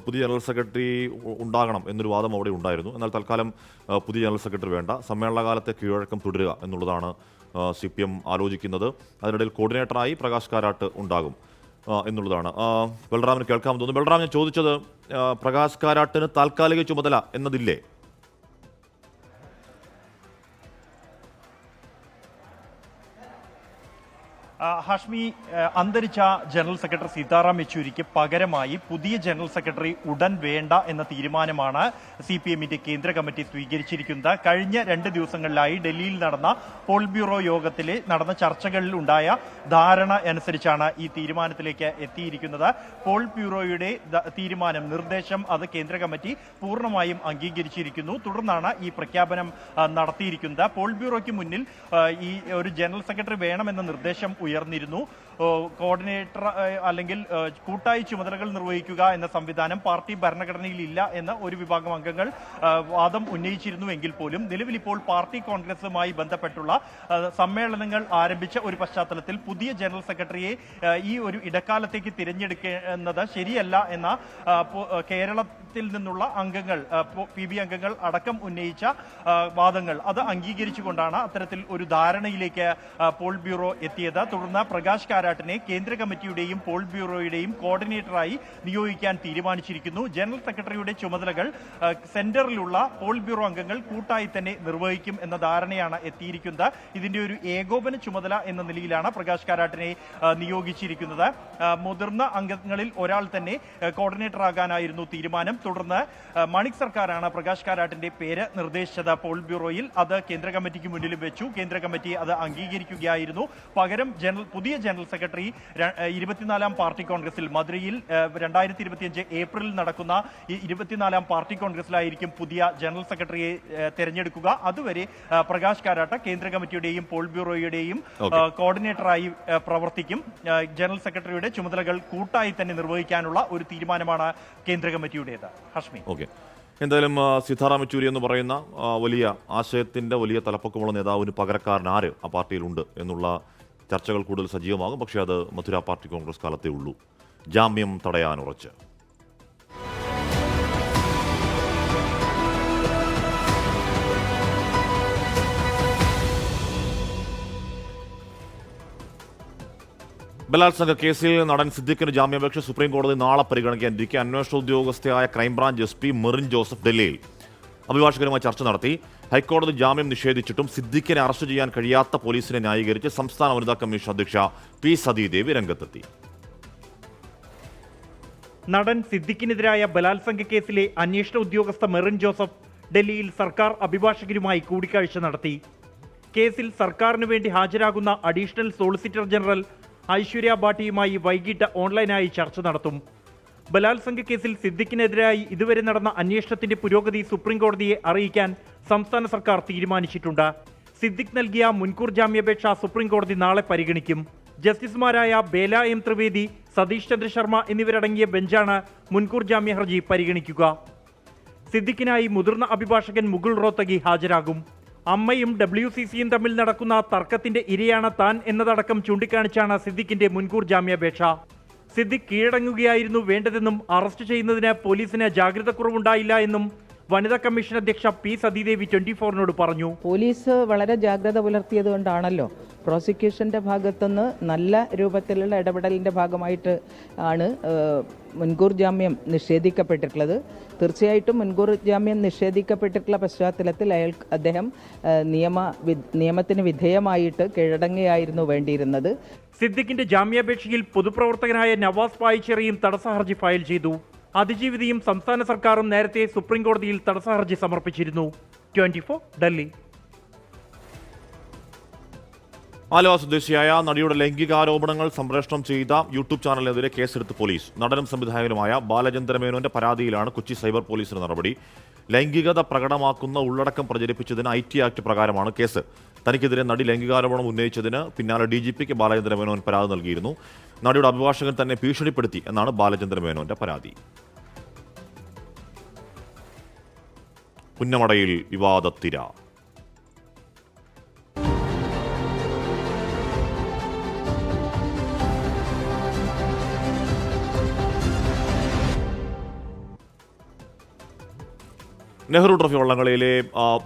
പുതിയ ജനറൽ സെക്രട്ടറി ഉണ്ടാകണം എന്നൊരു വാദം അവിടെ ഉണ്ടായിരുന്നു. എന്നാൽ തൽക്കാലം പുതിയ ജനറൽ സെക്രട്ടറി വേണ്ട, സമ്മേളനകാലത്തെ കീഴ്വഴക്കം തുടരുക എന്നുള്ളതാണ് CPM ആലോചിക്കുന്നത്. അതിനിടയിൽ കോർഡിനേറ്ററായി പ്രകാശ് കാരാട്ട് ഉണ്ടാകും എന്നുള്ളതാണ്. ബൽറാമിന് കേൾക്കാമെന്ന് തോന്നുന്നു. ബൽറാം, ഞാൻ ചോദിച്ചത് പ്രകാശ് കാരാട്ടിന് താൽക്കാലിക ചുമതല എന്നതില്ലേ? ഹാഷ്മി, അന്തരിച്ച ജനറൽ സെക്രട്ടറി സീതാറാം യെച്ചൂരിക്ക് പകരമായി പുതിയ ജനറൽ സെക്രട്ടറി ഉടൻ വേണ്ട എന്ന തീരുമാനമാണ് CPMന്റെ കേന്ദ്ര കമ്മിറ്റി സ്വീകരിച്ചിരിക്കുന്നത്. കഴിഞ്ഞ 2 ദിവസങ്ങളിലായി ഡൽഹിയിൽ നടന്ന പോൾ ബ്യൂറോ യോഗത്തിൽ നടന്ന ചർച്ചകളിൽ ഉണ്ടായ ധാരണ അനുസരിച്ചാണ് ഈ തീരുമാനത്തിലേക്ക് എത്തിയിരിക്കുന്നത്. പോൾ ബ്യൂറോയുടെ നിർദ്ദേശം അത് കേന്ദ്ര കമ്മിറ്റി പൂർണ്ണമായും അംഗീകരിച്ചിരിക്കുന്നു. തുടർന്നാണ് ഈ പ്രഖ്യാപനം നടത്തിയിരിക്കുന്നത്. പോൾ ബ്യൂറോയ്ക്ക് മുന്നിൽ ഈ ഒരു ജനറൽ സെക്രട്ടറി വേണമെന്ന നിർദ്ദേശം ഉയർന്നിരുന്നു. കോർഡിനേറ്റർ അല്ലെങ്കിൽ കൂട്ടായി ചുമതലകൾ നിർവഹിക്കുക എന്ന സംവിധാനം പാർട്ടി ഭരണഘടനയിൽ ഇല്ല എന്ന് ഒരു വിഭാഗം അംഗങ്ങൾ വാദം ഉന്നയിച്ചിരുന്നുവെങ്കിൽ പോലും നിലവിൽ ഇപ്പോൾ പാർട്ടി കോൺഗ്രസുമായി ബന്ധപ്പെട്ടുള്ള സമ്മേളനങ്ങൾ ആരംഭിച്ച ഒരു പശ്ചാത്തലത്തിൽ പുതിയ ജനറൽ സെക്രട്ടറിയെ ഈ ഒരു ഇടക്കാലത്തേക്ക് തിരഞ്ഞെടുക്കുന്നത് ശരിയല്ല എന്ന കേരളത്തിൽ നിന്നുള്ള അംഗങ്ങൾ, PB അംഗങ്ങൾ അടക്കം ഉന്നയിച്ച വാദങ്ങൾ അത് അംഗീകരിച്ചുകൊണ്ടാണ് അത്തരത്തിൽ ഒരു ധാരണയിലേക്ക് പോൾ ബ്യൂറോ എത്തിയത്. തുടർന്ന് പ്രകാശ് കാരാട്ടിനെ കേന്ദ്ര കമ്മിറ്റിയുടെയും പോൾ ബ്യൂറോയുടെയും കോർഡിനേറ്ററായി നിയോഗിക്കാൻ തീരുമാനിച്ചിരിക്കുന്നു. ജനറൽ സെക്രട്ടറിയുടെ ചുമതലകൾ സെന്ററിലുള്ള പോൾ ബ്യൂറോ അംഗങ്ങൾ കൂട്ടായി തന്നെ നിർവഹിക്കും എന്ന ധാരണയാണ് എത്തിയിരിക്കുന്നത്. ഇതിന്റെ ഒരു ഏകോപന ചുമതല എന്ന നിലയിലാണ് പ്രകാശ് കാരാട്ടിനെ നിയോഗിച്ചിരിക്കുന്നത്. മുതിർന്ന അംഗങ്ങളിൽ ഒരാൾ തന്നെ കോർഡിനേറ്റർ ആകാനായിരുന്നു തീരുമാനം. തുടർന്ന് മണിക് സർക്കാരാണ് പ്രകാശ് കാരാട്ടിന്റെ പേര് നിർദ്ദേശിച്ചത് പോൾ ബ്യൂറോയിൽ. അത് കേന്ദ്ര കമ്മിറ്റിക്ക് മുന്നിൽ വെച്ചു. കേന്ദ്ര കമ്മിറ്റി അത് അംഗീകരിക്കുകയായിരുന്നു. പകരം പുതിയ ജനറൽ സെക്രട്ടറി 24ാം പാർട്ടി കോൺഗ്രസിൽ മധുരയിൽ 2025 ഏപ്രിലിൽ നടക്കുന്ന ഈ 24ാം പാർട്ടി കോൺഗ്രസിലായിരിക്കും പുതിയ ജനറൽ സെക്രട്ടറിയെ തെരഞ്ഞെടുക്കുക. അതുവരെ പ്രകാശ് കാരാട്ട് കേന്ദ്ര കമ്മിറ്റിയുടെയും പോൾ ബ്യൂറോയുടെയും കോർഡിനേറ്ററായി പ്രവർത്തിക്കും. ജനറൽ സെക്രട്ടറിയുടെ ചുമതലകൾ കൂട്ടായി തന്നെ നിർവഹിക്കാനുള്ള ഒരു തീരുമാനമാണ് കേന്ദ്ര കമ്മിറ്റിയുടേത്. ഹഷ്മി, എന്തായാലും സീതാറാം യെച്ചൂരി എന്ന് പറയുന്ന വലിയ ആശയത്തിൻ്റെ വലിയ തലപ്പൊക്കമുള്ള നേതാവിന് പകരക്കാരൻ ആര് ആ പാർട്ടിയിലുണ്ട് എന്നുള്ള ചർച്ചകൾ കൂടുതൽ സജീവമാകും. പക്ഷേ അത് മധുര പാർട്ടി കോൺഗ്രസ് കാലത്തേ ഉള്ളൂ. ജാമ്യം തടയാനുറച്ച് ബലാത്സംഗ കേസിൽ നടൻ സിദ്ദിഖിന് ജാമ്യാപേക്ഷ സുപ്രീം കോടതി നാളെ പരിഗണിക്കാനിരിക്കെ അന്വേഷണ ഉദ്യോഗസ്ഥയായ ക്രൈംബ്രാഞ്ച് SP മെറിൻ ജോസഫ് ഡൽഹിയിൽ അഭിഭാഷകരുമായി ചർച്ച നടത്തി. ഹൈക്കോടതി ജാമ്യം നിഷേധിച്ചിട്ടും സിദ്ദിഖിനെ അറസ്റ്റ് ചെയ്യാൻ കഴിയാത്ത പോലീസിനെ ന്യായീകരിച്ച് സംസ്ഥാന വനിതാ കമ്മീഷൻ അധ്യക്ഷ പി സതീദേവി രംഗത്തെത്തി. നടൻ സിദ്ദിഖിനെതിരായ ബലാത്സംഗ കേസിലെ അന്വേഷണ ഉദ്യോഗസ്ഥ മെറിൻ ജോസഫ് ഡൽഹിയിൽ സർക്കാർ അഭിഭാഷകരുമായി കൂടിക്കാഴ്ച നടത്തി. കേസിൽ സർക്കാരിനു വേണ്ടി ഹാജരാകുന്ന അഡീഷണൽ സോളിസിറ്റർ ജനറൽ ഐശ്വര്യ ഭാട്ടിയുമായി വൈകിട്ട് ഓൺലൈനായി ചർച്ച നടത്തും. ബലാത്സംഗ കേസിൽ സിദ്ദിഖിനെതിരായി ഇതുവരെ നടന്ന അന്വേഷണത്തിന്റെ പുരോഗതി സുപ്രീം കോടതിയെ അറിയിക്കാൻ സംസ്ഥാന സർക്കാർ തീരുമാനിച്ചിട്ടുണ്ട്. സിദ്ദിഖ് നൽകിയ മുൻകൂർ ജാമ്യാപേക്ഷ സുപ്രീം കോടതി നാളെ പരിഗണിക്കും. ജസ്റ്റിസുമാരായ ബേല എം ത്രിവേദി, സതീഷ് ചന്ദ്ര ശർമ്മ എന്നിവരടങ്ങിയ ബെഞ്ചാണ് മുൻകൂർ ജാമ്യ ഹർജി പരിഗണിക്കുക. സിദ്ദിഖിനായി മുതിർന്ന അഭിഭാഷകൻ മുകുൾ റോത്തഗി ഹാജരാകും. അമ്മയും WCCയും തമ്മിൽ നടക്കുന്ന തർക്കത്തിന്റെ ഇരയാണ് താൻ എന്നതടക്കം ചൂണ്ടിക്കാണിച്ചാണ് സിദ്ദിഖിന്റെ മുൻകൂർ ജാമ്യാപേക്ഷ. സിദ്ദിഖ് കീഴടങ്ങുകയായിരുന്നു വേണ്ടതെന്നും അറസ്റ്റ് ചെയ്യുന്നതിന് പോലീസിന് ജാഗ്രത കുറവുണ്ടായില്ല എന്നും വനിതാ കമ്മീഷൻ അധ്യക്ഷ പി സതീദേവി 24-നോട് പറഞ്ഞു. പോലീസ് വളരെ ജാഗ്രത പുലർത്തിയത് കൊണ്ടാണല്ലോ പ്രോസിക്യൂഷന്റെ ഭാഗത്തുനിന്ന് നല്ല രൂപത്തിലുള്ള ഇടപെടലിന്റെ ഭാഗമായിട്ട് ആണ് മുൻകൂർ ജാമ്യം നിഷേധിക്കപ്പെട്ടിട്ടുള്ളത്. തീർച്ചയായിട്ടും മുൻകൂർ ജാമ്യം നിഷേധിക്കപ്പെട്ടിട്ടുള്ള പശ്ചാത്തലത്തിൽ അദ്ദേഹം നിയമത്തിന് വിധേയമായിട്ട് കീഴടങ്ങുകയായിരുന്നു വേണ്ടിയിരുന്നത്. സിദ്ദിഖിന്റെ ജാമ്യാപേക്ഷയിൽ പൊതുപ്രവർത്തകനായ നവാസ് പായിച്ചെറിയും തടസ്സ ഹർജി ഫയൽ ചെയ്തു. അതിജീവിതയും സംസ്ഥാന സർക്കാരും നേരത്തെ സുപ്രീം കോടതിയിൽ തടസ്സ ഹർജി സമർപ്പിച്ചിരുന്നു. 24 ഡൽഹി. ആലുവ സ്വദേശിയായ നടിയുടെ ലൈംഗികാരോപണങ്ങൾ സംപ്രേഷണം ചെയ്ത യൂട്യൂബ് ചാനലിനെതിരെ കേസെടുത്ത് പോലീസ്. നടനും സംവിധായകനുമായ ബാലചന്ദ്ര മേനോന്റെ പരാതിയിലാണ് കൊച്ചി സൈബർ പോലീസിന്റെ നടപടി. ലൈംഗികത പ്രകടമാക്കുന്ന ഉള്ളടക്കം പ്രചരിപ്പിച്ചതിന് IT ആക്ട് പ്രകാരമാണ് കേസ്. തനിക്കെതിരെ നടി ലൈംഗികാരോപണം ഉന്നയിച്ചതിന് പിന്നാലെ DGPക്ക് ബാലചന്ദ്ര മേനോൻ പരാതി നൽകിയിരുന്നു. നടിയുടെ അഭിഭാഷകൻ തന്നെ ഭീഷണിപ്പെടുത്തി എന്നാണ് ബാലചന്ദ്ര മേനോന്റെ പരാതി. പുന്നമടയിൽ വിവാദത്തിര. നെഹ്റു ട്രോഫി വള്ളംകളിയിലെ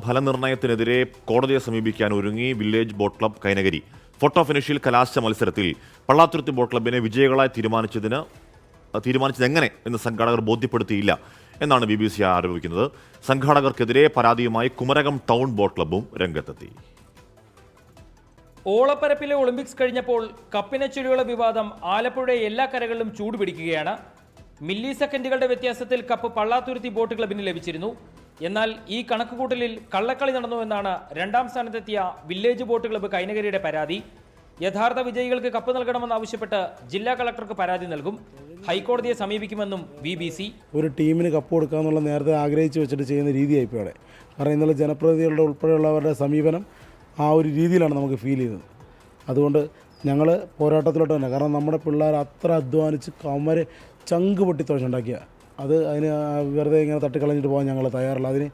ഫലനിർണ്ണയത്തിനെതിരെ കോടതിയെ സമീപിക്കാൻ ഒരുങ്ങി village boat club Kainakari. Photo ഫിനിഷിൽ കലാശ മത്സരത്തിൽ പള്ളാത്തുരുത്തി ബോട്ട് ക്ലബിനെ വിജയികളായി തീരുമാനിച്ചതെങ്ങനെ എന്ന് സംഘാടകർ ബോധ്യപ്പെടുത്തിയില്ല എന്നാണ് BBC ആരോപിക്കുന്നത്. സംഘാടകർക്കെതിരെ പരാതിയുമായി കുമരകം ടൗൺ ബോട്ട് ക്ലബ്ബും രംഗത്തെത്തി. ഓളപ്പരപ്പിലെ ഒളിമ്പിക്സ് കഴിഞ്ഞപ്പോൾ കപ്പിനെ ചൊല്ലിയുള്ള വിവാദം ആലപ്പുഴ എല്ലാ കരകളിലും ചൂടുപിടിക്കുകയാണ്. മില്ലി സെക്കൻഡുകളുടെ വ്യത്യാസത്തിൽ കപ്പ് പള്ളാത്തുരുത്തി ബോട്ട് ക്ലബിന് ലഭിച്ചിരുന്നു. എന്നാൽ ഈ കണക്കുകൂട്ടലിൽ കള്ളക്കളി നടന്നുവെന്നാണ് രണ്ടാം സ്ഥാനത്തെത്തിയ വില്ലേജ് ബോട്ട് ക്ലബ്ബ് കൈനകരിയുടെ പരാതി. യഥാർത്ഥ വിജയികൾക്ക് കപ്പ് നൽകണമെന്നാവശ്യപ്പെട്ട് ജില്ലാ കളക്ടർക്ക് പരാതി നൽകും. ഹൈക്കോടതിയെ സമീപിക്കുമെന്നും BBC. ഒരു ടീമിന് കപ്പ് കൊടുക്കാന്നുള്ള നേരത്തെ ആഗ്രഹിച്ചു വെച്ചിട്ട് ചെയ്യുന്ന രീതിയായിപ്പോൾ അവിടെ. കാരണം ഇന്നലെ ജനപ്രതിനിധികളുടെ ഉൾപ്പെടെയുള്ളവരുടെ സമീപനം ആ ഒരു രീതിയിലാണ് നമുക്ക് ഫീൽ ചെയ്യുന്നത്. അതുകൊണ്ട് ഞങ്ങൾ പോരാട്ടത്തിലോട്ട് തന്നെ, കാരണം നമ്മുടെ പിള്ളേർ അത്ര അധ്വാനിച്ച് അവന്മാരെ ചങ്ക് പൊട്ടി തുഴച്ചുണ്ടാക്കിയ അതിന് വെറുതെ ഇങ്ങനെ തട്ടിക്കളഞ്ഞിട്ട് പോകാൻ ഞങ്ങൾ തയ്യാറല്ല. അതിന്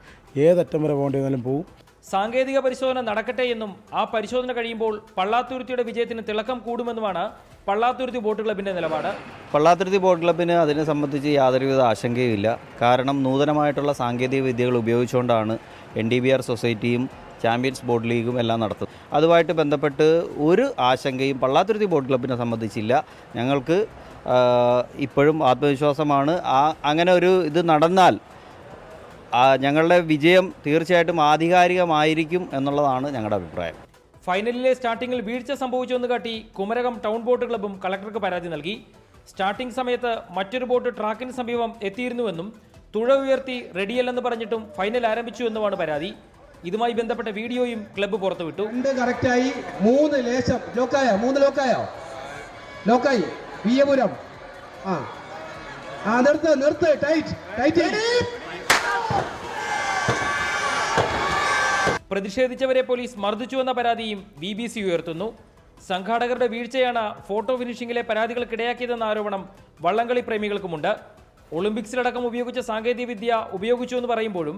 ഏതറ്റം വരെ പോകേണ്ടി വന്നാലും പോകും. സാങ്കേതിക പരിശോധന നടക്കട്ടെ എന്നും ആ പരിശോധന കഴിയുമ്പോൾ പള്ളാത്തുരുത്തിയുടെ വിജയത്തിന് തിളക്കം കൂടുമെന്നുമാണ് പള്ളാത്തുരുത്തി ബോട്ട് ക്ലബിന്റെ നിലപാട്. പള്ളാത്തുരുത്തി ബോട്ട് ക്ലബിന് അതിനെ സംബന്ധിച്ച് യാതൊരുവിധ ആശങ്കയുമില്ല. കാരണം നൂതനമായിട്ടുള്ള സാങ്കേതിക വിദ്യകൾ ഉപയോഗിച്ചുകൊണ്ടാണ് NDBR സൊസൈറ്റിയും ചാമ്പ്യൻസ് ബോട്ട് ലീഗും എല്ലാം നടത്തും. അതുമായിട്ട് ബന്ധപ്പെട്ട് ഒരു ആശങ്കയും പള്ളാത്തുരുത്തി ബോട്ട് ക്ലബിനെ സംബന്ധിച്ചില്ല. ഞങ്ങൾക്ക് ഇപ്പോഴും ആത്മവിശ്വാസമാണ്. അങ്ങനെ ഒരു ഇത് നടന്നാൽ ഞങ്ങളുടെ വിജയം തീർച്ചയായിട്ടും ആധികാരികമായിരിക്കും എന്നുള്ളതാണ് ഞങ്ങളുടെ അഭിപ്രായം. ഫൈനലിലെ സ്റ്റാർട്ടിങ്ങിൽ വീഴ്ച സംഭവിച്ചുവെന്ന് കാട്ടി കുമരകം ടൗൺ ബോട്ട് ക്ലബ്ബും കളക്ടർക്ക് പരാതി നൽകി. സ്റ്റാർട്ടിംഗ് സമയത്ത് മറ്റൊരു ബോട്ട് ട്രാക്കിന് സമീപം എത്തിയിരുന്നുവെന്നും തുഴ ഉയർത്തി റെഡിയല്ലെന്ന് പറഞ്ഞിട്ടും ഫൈനൽ ആരംഭിച്ചു എന്നുമാണ് പരാതി. ഇതുമായി ബന്ധപ്പെട്ട വീഡിയോയും ക്ലബ്ബ് പുറത്തുവിട്ടു. കറക്റ്റായി 3 ലേശം ലോക്കായി വിയപുരം നിർത്ത് ടൈറ്റ്. പ്രതിഷേധിച്ചവരെ പോലീസ് മർദ്ദിച്ചുവെന്ന പരാതിയും BBC ഉയർത്തുന്നു. സംഘാടകരുടെ വീഴ്ചയാണ് ഫോട്ടോ ഫിനിഷിംഗിലെ പരാതികൾക്കിടയാക്കിയതെന്ന ആരോപണം വള്ളംകളി പ്രേമികൾക്കുമുണ്ട്. ഒളിമ്പിക്സിലടക്കം ഉപയോഗിച്ച സാങ്കേതികവിദ്യ ഉപയോഗിച്ചുവെന്ന് പറയുമ്പോഴും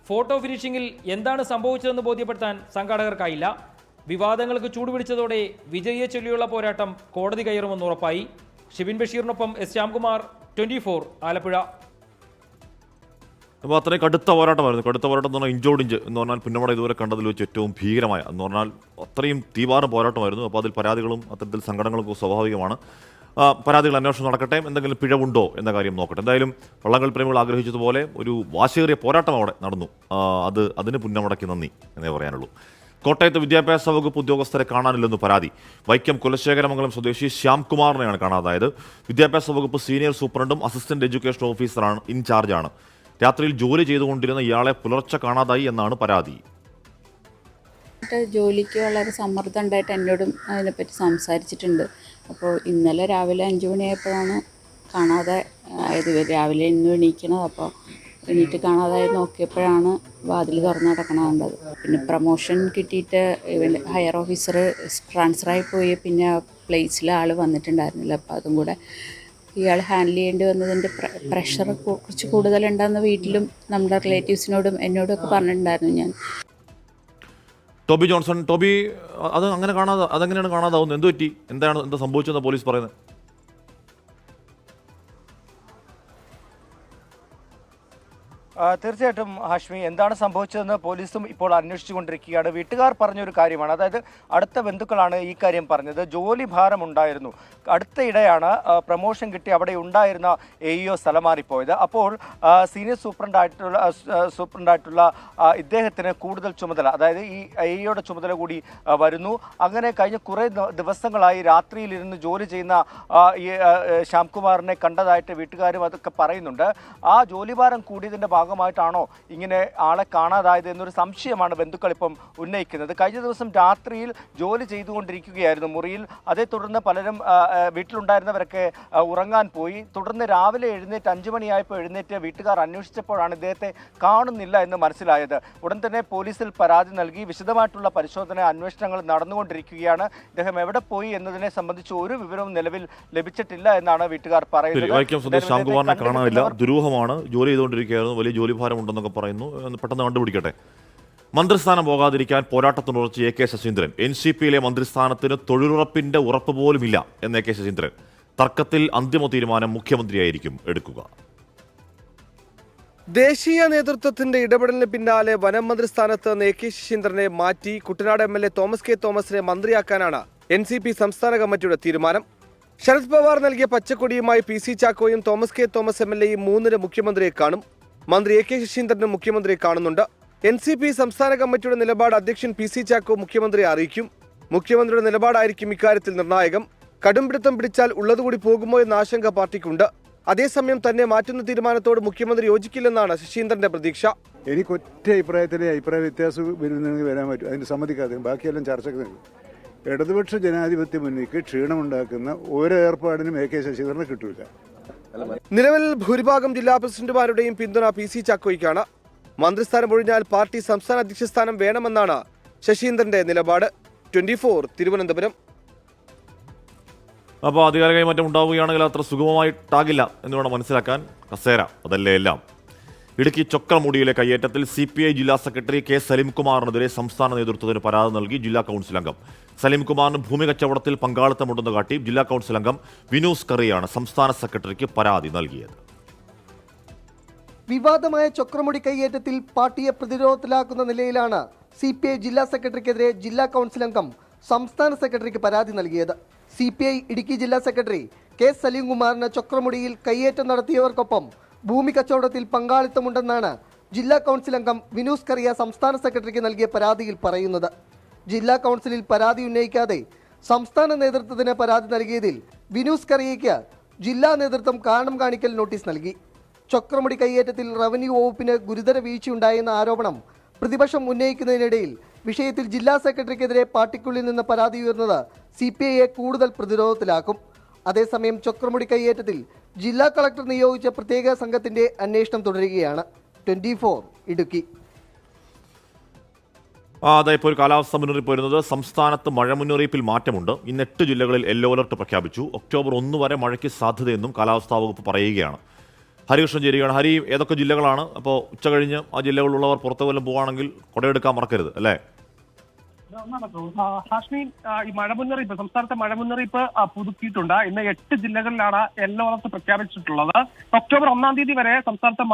ഫോട്ടോ ഫിനിഷിംഗിൽ എന്താണ് സംഭവിച്ചതെന്ന് ബോധ്യപ്പെടുത്താൻ സംഘാടകർക്കായില്ല. വിവാദങ്ങൾക്ക് ചൂടുപിടിച്ചതോടെ വിജയിയെ ചൊല്ലിയുള്ള പോരാട്ടം കോടതി കയറുമെന്ന് ഉറപ്പായി. ഷിബിൻ ബഷീറിനൊപ്പം S. ശ്യാംകുമാർ, 24 ആലപ്പുഴ. അപ്പോൾ അത്രയും കടുത്ത പോരാട്ടമായിരുന്നു. കടുത്ത പോരാട്ടം എന്ന് പറഞ്ഞാൽ ഇഞ്ചോടിഞ്ച് എന്ന് പറഞ്ഞാൽ പുന്നമട ഇതുവരെ കണ്ടതിൽ വെച്ച് ഏറ്റവും ഭീകരമായ എന്ന് പറഞ്ഞാൽ അത്രയും തീവാറും പോരാട്ടമായിരുന്നു. അപ്പോൾ അതിൽ പരാതികളും അത്തരത്തിൽ സങ്കടങ്ങളൊക്കെ സ്വാഭാവികമാണ്. പരാതികൾ അന്വേഷണം നടക്കട്ടെ, എന്തെങ്കിലും പിഴവുണ്ടോ എന്ന കാര്യം നോക്കട്ടെ. എന്തായാലും വള്ളംകളി പ്രേമികൾ ആഗ്രഹിച്ചതുപോലെ ഒരു വാശിയേറിയ പോരാട്ടം അവിടെ നടന്നു. അതിന് പുന്നമടക്കി നന്ദി എന്നേ പറയാനുള്ളൂ. കോട്ടയത്ത് വിദ്യാഭ്യാസ വകുപ്പ് ഉദ്യോഗസ്ഥരെ കാണാനില്ലെന്ന് പരാതി. വൈക്കം കുലശേഖരമംഗലം സ്വദേശി ശ്യാംകുമാറിനെയാണ് കാണാതായത്. വിദ്യാഭ്യാസ വകുപ്പ് സീനിയർ സൂപ്രണ്ടും അസിസ്റ്റന്റ് എഡ്യൂക്കേഷൻ ഓഫീസറാണ്, ഇൻചാർജാണ്. രാത്രിയിൽ ജോലി ചെയ്തുകൊണ്ടിരുന്ന ഇയാളെ പുലർച്ചെ കാണാതായി എന്നാണ് പരാതി. ജോലിക്ക് വളരെ സമ്മർദ്ദം ഉണ്ടായിട്ട് എന്നോടും അതിനെപ്പറ്റി സംസാരിച്ചിട്ടുണ്ട്. അപ്പോൾ ഇന്നലെ രാവിലെ 5 മണിയായപ്പോഴാണ് കാണാതെ ആയത്. രാവിലെ ഇന്നും എണീക്കണത്. അപ്പോൾ എണീറ്റ് കാണാതായി നോക്കിയപ്പോഴാണ് വാതിൽ തുറന്ന് കിടക്കണത്. പിന്നെ പ്രൊമോഷൻ കിട്ടിയിട്ട് ഹയർ ഓഫീസർ ട്രാൻസ്ഫറായി പോയി. പിന്നെ പ്ലേസിൽ ആൾ വന്നിട്ടുണ്ടായിരുന്നില്ല. അപ്പോൾ അതും കൂടെ ഇയാൾ ഹാൻഡിൽ ചെയ്യേണ്ടി വന്നതിൻ്റെ പ്രഷർ കുറച്ച് കൂടുതലുണ്ടെന്ന് വീട്ടിലും നമ്മുടെ റിലേറ്റീവ്സിനോടും എന്നോടും ഒക്കെ പറഞ്ഞിട്ടുണ്ടായിരുന്നു ഞാൻ. ടോബി ജോൺസൺ, ടോബി, അതെങ്ങനെയാണ് കാണാതാവുന്നത്? എന്ത് പറ്റി? എന്താ സംഭവിച്ചതെന്ന് പോലീസ് പറയുന്നത്? തീർച്ചയായിട്ടും ഹാഷ്മി, എന്താണ് സംഭവിച്ചതെന്ന് പോലീസും ഇപ്പോൾ അന്വേഷിച്ചുകൊണ്ടിരിക്കുകയാണ്. വീട്ടുകാർ പറഞ്ഞൊരു കാര്യമാണ്, അതായത് അടുത്ത ബന്ധുക്കളാണ് ഈ കാര്യം പറഞ്ഞത്. ജോലി ഭാരമുണ്ടായിരുന്നു. അടുത്തയിടെയാണ് പ്രൊമോഷൻ കിട്ടി അവിടെ ഉണ്ടായിരുന്ന AEO സ്ഥലം മാറിപ്പോയത്. അപ്പോൾ സീനിയർ സൂപ്രണ്ടായിട്ടുള്ള ഇദ്ദേഹത്തിന് കൂടുതൽ ചുമതല, അതായത് ഈ AEOയുടെ ചുമതല കൂടി വരുന്നു. അങ്ങനെ കഴിഞ്ഞ കുറേ ദിവസങ്ങളായി രാത്രിയിലിരുന്ന് ജോലി ചെയ്യുന്ന ഈ ശ്യാംകുമാറിനെ കണ്ടതായിട്ട് വീട്ടുകാരും അതൊക്കെ പറയുന്നുണ്ട്. ആ ജോലിഭാരം കൂടിയതിൻ്റെ ഭാഗമായിട്ടാണോ ഇങ്ങനെ ആളെ കാണാതായത് എന്നൊരു സംശയമാണ് ബന്ധുക്കൾ ഇപ്പം ഉന്നയിക്കുന്നത്. കഴിഞ്ഞ ദിവസം രാത്രിയിൽ ജോലി ചെയ്തുകൊണ്ടിരിക്കുകയായിരുന്നു മുറിയിൽ. അതേ തുടർന്ന് പലരും വീട്ടിലുണ്ടായിരുന്നവരൊക്കെ ഉറങ്ങാൻ പോയി. തുടർന്ന് രാവിലെ എഴുന്നേറ്റ് 5 മണിയായപ്പോൾ എഴുന്നേറ്റ് വീട്ടുകാർ അന്വേഷിച്ചപ്പോഴാണ് ഇദ്ദേഹത്തെ കാണുന്നില്ല എന്ന് മനസ്സിലായത്. ഉടൻ തന്നെ പോലീസിൽ പരാതി നൽകി. വിശദമായിട്ടുള്ള പരിശോധന അന്വേഷണങ്ങൾ നടന്നുകൊണ്ടിരിക്കുകയാണ്. ഇദ്ദേഹം എവിടെ പോയി എന്നതിനെ സംബന്ധിച്ച് ഒരു വിവരവും നിലവിൽ ലഭിച്ചിട്ടില്ല എന്നാണ് വീട്ടുകാർ പറയുന്നത്. ശ്യാംകുമാറിനെ കാണാനില്ല, ദുരൂഹമാണ്, ജോലി ചെയ്തുകൊണ്ടിരിക്കുകയായിരുന്നു, വലിയ ജോലിഭാരം ഉണ്ടെന്നൊക്കെ പറയുന്നു. പെട്ടെന്ന് കണ്ടുപിടിക്കട്ടെ. മന്ത്രിസ്ഥാനം പോകാതിരിക്കാൻ പോരാട്ടത്തിനുറച്ച് AK ശശീന്ദ്രൻ. NCPയിലെ മന്ത്രിസ്ഥാനത്തിന് തൊഴിലുറപ്പിന്റെ ഉറപ്പ് പോലുമില്ല എന്ന് AK ശശീന്ദ്രൻ. തർക്കത്തിൽ അന്തിമ തീരുമാനം മുഖ്യമന്ത്രിയായിരിക്കും എടുക്കുക. ദേശീയ നേതൃത്വത്തിന്റെ ഇടപെടലിന് പിന്നാലെ വനം മന്ത്രി സ്ഥാനത്ത് നിന്ന് AK ശശീന്ദ്രനെ മാറ്റി കുട്ടനാട് MLA തോമസ് K തോമസിനെ മന്ത്രിയാക്കാനാണ് NCP സംസ്ഥാന കമ്മിറ്റിയുടെ തീരുമാനം. ശരത് പവാർ നൽകിയ പച്ചക്കൊടിയുമായി PC ചാക്കോയും തോമസ് K തോമസ് MLAയും 3-ന് മുഖ്യമന്ത്രിയെ കാണും. മന്ത്രി AK ശശീന്ദ്രനും മുഖ്യമന്ത്രിയെ കാണുന്നുണ്ട്. NCP സംസ്ഥാന കമ്മിറ്റിയുടെ നിലപാട് അധ്യക്ഷൻ PC ചാക്കോ മുഖ്യമന്ത്രിയെ അറിയിക്കും. മുഖ്യമന്ത്രിയുടെ നിലപാടായിരിക്കും ഇക്കാര്യത്തിൽ നിർണായകം. കടുംപിടുത്തം പിടിച്ചാൽ ഉള്ളതുകൂടി പോകുമോ എന്ന ആശങ്ക പാർട്ടിക്കുണ്ട്. അതേസമയം തന്നെ മാറ്റുന്ന തീരുമാനത്തോട് മുഖ്യമന്ത്രി യോജിക്കില്ലെന്നാണ് ശശീന്ദ്രന്റെ പ്രതീക്ഷ. എനിക്ക് ഒറ്റ അഭിപ്രായ വ്യത്യാസം വരാൻ പറ്റും, അതിന് സമ്മതിക്കാതെ ബാക്കിയെല്ലാം ചർച്ചയ്ക്ക് നൽകും. ഇടതുപക്ഷ ജനാധിപത്യ മുന്നണിക്ക് ക്ഷീണമുണ്ടാക്കുന്ന ഒരു ഏർപ്പാടിനും AK ശശീന്ദ്രന് കിട്ടൂല. നിലവിൽ ഭൂരിഭാഗം ജില്ലാ പ്രസിഡന്റുമാരുടെയും പിന്തുണ PC ചാക്കോയ്ക്കാണ്. മന്ത്രിസ്ഥാനം ഒഴിഞ്ഞാൽ പാർട്ടി സംസ്ഥാന അധ്യക്ഷ സ്ഥാനം വേണമെന്നാണ് ശശീന്ദ്രന്റെ നിലപാട്. 24 തിരുവനന്തപുരം. അപ്പോൾ അധികാര കൈമാറ്റം ഉണ്ടാവുകയാണെങ്കിൽ അത്ര സുഗമമായിട്ടാകില്ല എന്ന് വേണം മനസ്സിലാക്കാൻ. കസേര അതല്ലേ എല്ലാം. ഇടുക്കി ചൊക്രമുടിയിലെ കയ്യേറ്റത്തിൽ CPI ജില്ലാ സെക്രട്ടറി K സലീംകുമാറിനെതിരെ സംസ്ഥാന നേതൃത്വത്തിന് പരാതി നൽകി ജില്ലാ കൗൺസിൽ അംഗം. സലീംകുമാറിന് ഭൂമി കച്ചവടത്തിൽ പങ്കാളിത്തമുണ്ടെന്ന് കാട്ടി ജില്ലാ കൗൺസിൽ അംഗം വിനൂസ് കറിയാണ് സംസ്ഥാന സെക്രട്ടറിക്ക് പരാതി നൽകിയത്. വിവാദമായ ചൊക്രമുടി കയ്യേറ്റത്തിൽ പാർട്ടിയെ പ്രതിരോധത്തിലാക്കുന്ന നിലയിലാണ് CPI ജില്ലാ സെക്രട്ടറിക്കെതിരെ ജില്ലാ കൗൺസിൽ അംഗം സംസ്ഥാന സെക്രട്ടറിക്ക് പരാതി നൽകിയത്. CPI ഇടുക്കി ജില്ലാ സെക്രട്ടറി K സലീംകുമാറിന് ചൊക്രമുടിയിൽ കയ്യേറ്റം നടത്തിയവർക്കൊപ്പം ഭൂമി കച്ചവടത്തിൽ പങ്കാളിത്തമുണ്ടെന്നാണ് ജില്ലാ കൗൺസിൽ അംഗം വിനൂസ് കറിയ സംസ്ഥാന സെക്രട്ടറിക്ക് നൽകിയ പരാതിയിൽ പറയുന്നത്. ജില്ലാ കൗൺസിലിൽ പരാതി ഉന്നയിക്കാതെ സംസ്ഥാന നേതൃത്വത്തിന് പരാതി നൽകിയതിൽ വിനൂസ് കറിയയ്ക്ക് ജില്ലാ നേതൃത്വം കാരണം കാണിക്കൽ നോട്ടീസ് നൽകി. ചൊക്രമുടി കയ്യേറ്റത്തിൽ റവന്യൂ വകുപ്പിന് ഗുരുതര വീഴ്ചയുണ്ടായെന്ന ആരോപണം പ്രതിപക്ഷം ഉന്നയിക്കുന്നതിനിടയിൽ വിഷയത്തിൽ ജില്ലാ സെക്രട്ടറിക്കെതിരെ പാർട്ടിക്കുള്ളിൽ നിന്ന് പരാതി ഉയർന്നത് CPIയെ കൂടുതൽ പ്രതിരോധത്തിലാക്കും. അതേസമയം ചൊക്രമുടി കയ്യേറ്റത്തിൽ ജില്ലാ കളക്ടർ നിയോഗിച്ച പ്രത്യേക സംഘത്തിന്റെ അന്വേഷണം തുടരുകയാണ്. 24 ഇടുക്കി. അതെ, ഇപ്പോൾ ഒരു കാലാവസ്ഥ മുന്നറിയിപ്പ് വരുന്നത്. സംസ്ഥാനത്ത് മഴ മുന്നറിയിപ്പിൽ മാറ്റമുണ്ട്. ഇന്ന് 8 ജില്ലകളിൽ യെല്ലോ അലർട്ട് പ്രഖ്യാപിച്ചു. ഒക്ടോബർ 1 വരെ മഴയ്ക്ക് സാധ്യതയെന്നും കാലാവസ്ഥാ വകുപ്പ് പറയുകയാണ്. ഹരികൃഷ്ണൻ ചേരുകയാണ്. ഹരി, ഏതൊക്കെ ജില്ലകളാണ്? അപ്പോൾ ഉച്ച കഴിഞ്ഞ് ആ ജില്ലകളിലുള്ളവർ പുറത്തു വല്ലതും പോവുകയാണെങ്കിൽ കുടയെടുക്കാൻ മറക്കരുത് അല്ലേ? ഹാഷ്മി, ഈ മഴ മുന്നറിയിപ്പ്, സംസ്ഥാനത്തെ മഴ മുന്നറിയിപ്പ് പുതുക്കിയിട്ടുണ്ട്. ഇന്ന് 8 ജില്ലകളിലാണ് യെല്ലോ അലർട്ട് പ്രഖ്യാപിച്ചിട്ടുള്ളത്. ഒക്ടോബർ 1 തീയതി വരെ സംസ്ഥാനത്ത്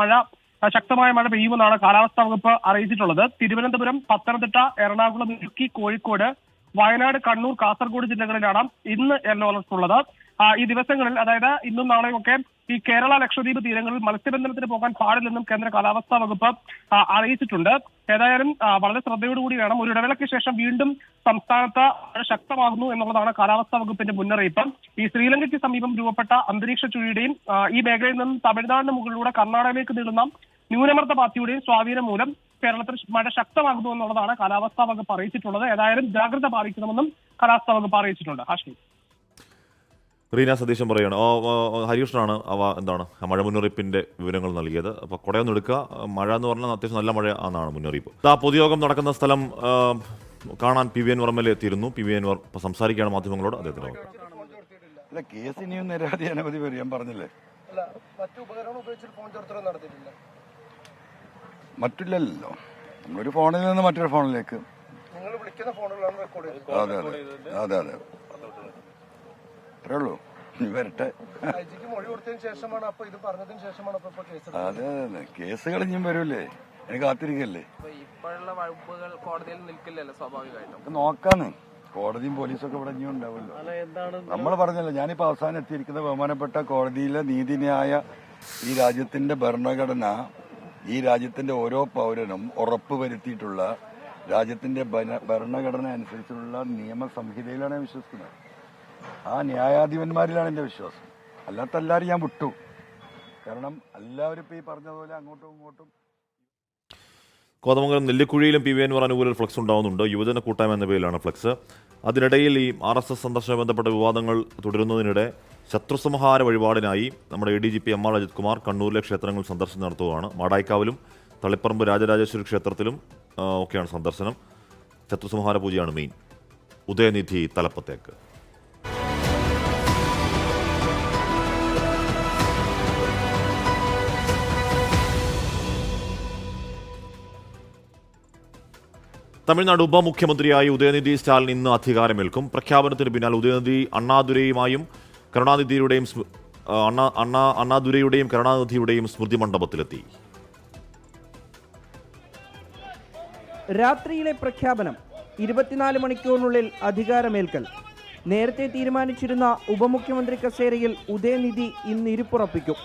ശക്തമായ മഴ പെയ്യുമെന്നാണ് കാലാവസ്ഥാ വകുപ്പ് അറിയിച്ചിട്ടുള്ളത്. തിരുവനന്തപുരം, പത്തനംതിട്ട, എറണാകുളം, ഇടുക്കി, കോഴിക്കോട്, വയനാട്, കണ്ണൂർ, കാസർഗോഡ് ജില്ലകളിലാണ് ഇന്ന് യെല്ലോ അലർട്ട് ഉള്ളത്. ഈ ദിവസങ്ങളിൽ, അതായത് ഇന്നും നാളെയും ഒക്കെ ഈ കേരള ലക്ഷദ്വീപ് തീരങ്ങളിൽ മത്സ്യബന്ധനത്തിന് പോകാൻ പാടില്ലെന്നും കേന്ദ്ര കാലാവസ്ഥാ വകുപ്പ് അറിയിച്ചിട്ടുണ്ട്. ഏതായാലും വളരെ ശ്രദ്ധയോടുകൂടി വേണം. ഒരു ഇടവേളയ്ക്ക് ശേഷം വീണ്ടും സംസ്ഥാനത്ത് ശക്തമാകുന്നു എന്നുള്ളതാണ് കാലാവസ്ഥാ വകുപ്പിന്റെ മുന്നറിയിപ്പ്. ഈ ശ്രീലങ്കയ്ക്ക് സമീപം രൂപപ്പെട്ട അന്തരീക്ഷ ചുഴിയുടെയും ഈ മേഖലയിൽ നിന്നും തമിഴ്നാടിന് മുകളിലൂടെ കർണാടകയിലേക്ക് നീളുന്ന ന്യൂനമർദ്ദ പാത്തിയുടെയും സ്വാധീനം മൂലം കേരളത്തിൽ മഴ ശക്തമാകുന്നു എന്നുള്ളതാണ് കാലാവസ്ഥാ വകുപ്പ് അറിയിച്ചിട്ടുള്ളത്. ഏതായാലും ജാഗ്രത പാലിക്കണമെന്നും കാലാവസ്ഥാ വകുപ്പ് അറിയിച്ചിട്ടുണ്ട്. ഹാഷ്മി. റീന സതീശൻ പറയുകയാണ്. ഹരീഷനാണ് എന്താണ് മഴ മുന്നറിയിപ്പിന്റെ വിവരങ്ങൾ നൽകിയത്. അപ്പോൾ കുടയൊന്നും എടുക്കുക. മഴ എന്ന് പറഞ്ഞാൽ അത്യാവശ്യം നല്ല മഴ ആണെന്നാണ് മുന്നറിയിപ്പ്. പൊതുയോഗം നടക്കുന്ന സ്ഥലം കാണാൻ P V Anvar M L A എത്തിയിരുന്നു. പി വി അൻവർ സംസാരിക്കുകയാണ് മാധ്യമങ്ങളോട്. അദ്ദേഹത്തിന് അല്ല, കേസ് ഇനിയും നിരവധി അനവധി പേര് ഞാൻ പറഞ്ഞില്ലേ. മറ്റില്ലല്ലോ, നമ്മളൊരു ഫോണിൽ നിന്ന് മറ്റൊരു ഫോണിലേക്ക്. അതെ അതെ അതെ അതെ അത്രേ ഉള്ളൂ. വരട്ടെ. അതെ അതെ, കേസുകൾ ഇനിയും വരൂലേ, എനിക്ക് കാത്തിരിക്കല്ലേ. നോക്കാന്ന് കോടതിയും പോലീസൊക്കെ ഇവിടെ ഇനിയും ഉണ്ടാവുമല്ലോ. നമ്മൾ പറഞ്ഞല്ലോ, ഞാനിപ്പോ അവസാനം എത്തിയിരിക്കുന്ന ബഹുമാനപ്പെട്ട കോടതിയിലെ നീതിന്യായ ഈ രാജ്യത്തിന്റെ ഭരണഘടന, ഈ രാജ്യത്തിന്റെ ഓരോ പൗരനും ഉറപ്പുവരുത്തിയിട്ടുള്ള രാജ്യത്തിന്റെ ഭരണഘടന അനുസരിച്ചുള്ള നിയമസംഹിതയിലാണ് ഞാൻ വിശ്വസിക്കുന്നത്. ആ ന്യായാധിപന്മാരിലാണ് എന്റെ വിശ്വാസം. അല്ലാത്ത എല്ലാവരും ഞാൻ വിട്ടു. കാരണം എല്ലാവരും ഇപ്പൊ ഈ പറഞ്ഞതുപോലെ അങ്ങോട്ടും ഇങ്ങോട്ടും. കോതമംഗലം നെല്ലിക്കുഴിയിലും പി വി അൻവർ അനുകൂല ഫ്ലക്സ് ഉണ്ടാവുന്നുണ്ട്. യുവജന കൂട്ടായ്മ എന്ന പേരിലാണ് ഫ്ലക്സ്. അതിനിടയിൽ ഈ RSS സന്ദർശനവുമായി ബന്ധപ്പെട്ട വിവാദങ്ങൾ തുടരുന്നതിനിടെ ശത്രുസംഹാര വഴിപാടിനായി നമ്മുടെ ADGP MR അജിത് കുമാർ കണ്ണൂരിലെ ക്ഷേത്രങ്ങൾ സന്ദർശനം നടത്തുകയാണ്. മാടായിക്കാവിലും തളിപ്പറമ്പ് രാജരാജേശ്വരി ക്ഷേത്രത്തിലും ഒക്കെയാണ് സന്ദർശനം. ശത്രുസംഹാര പൂജയാണ് മെയിൻ. ഉദയനിധി തലപ്പത്തേക്ക്. തമിഴ്നാട് ഉപമുഖ്യമന്ത്രിയായി ഉദയനിധി സ്റ്റാലിൻ ഇന്ന് അധികാരമേൽക്കും. പ്രഖ്യാപനത്തിന് പിന്നാലെ ഉദയനിധി അണ്ണാദുരൈയുടെയും കരുണാനിധിയുടെയും സ്മൃതി മണ്ഡപത്തിലെത്തി. രാത്രിയിലെ പ്രഖ്യാപനം, 24 മണിക്കൂറിനുള്ളിൽ അധികാരമേൽക്കൽ. നേരത്തെ തീരുമാനിച്ചിരുന്ന ഉപമുഖ്യമന്ത്രി കസേരയിൽ ഉദയനിധി ഇന്ന് ഇരിപ്പുറപ്പിക്കും.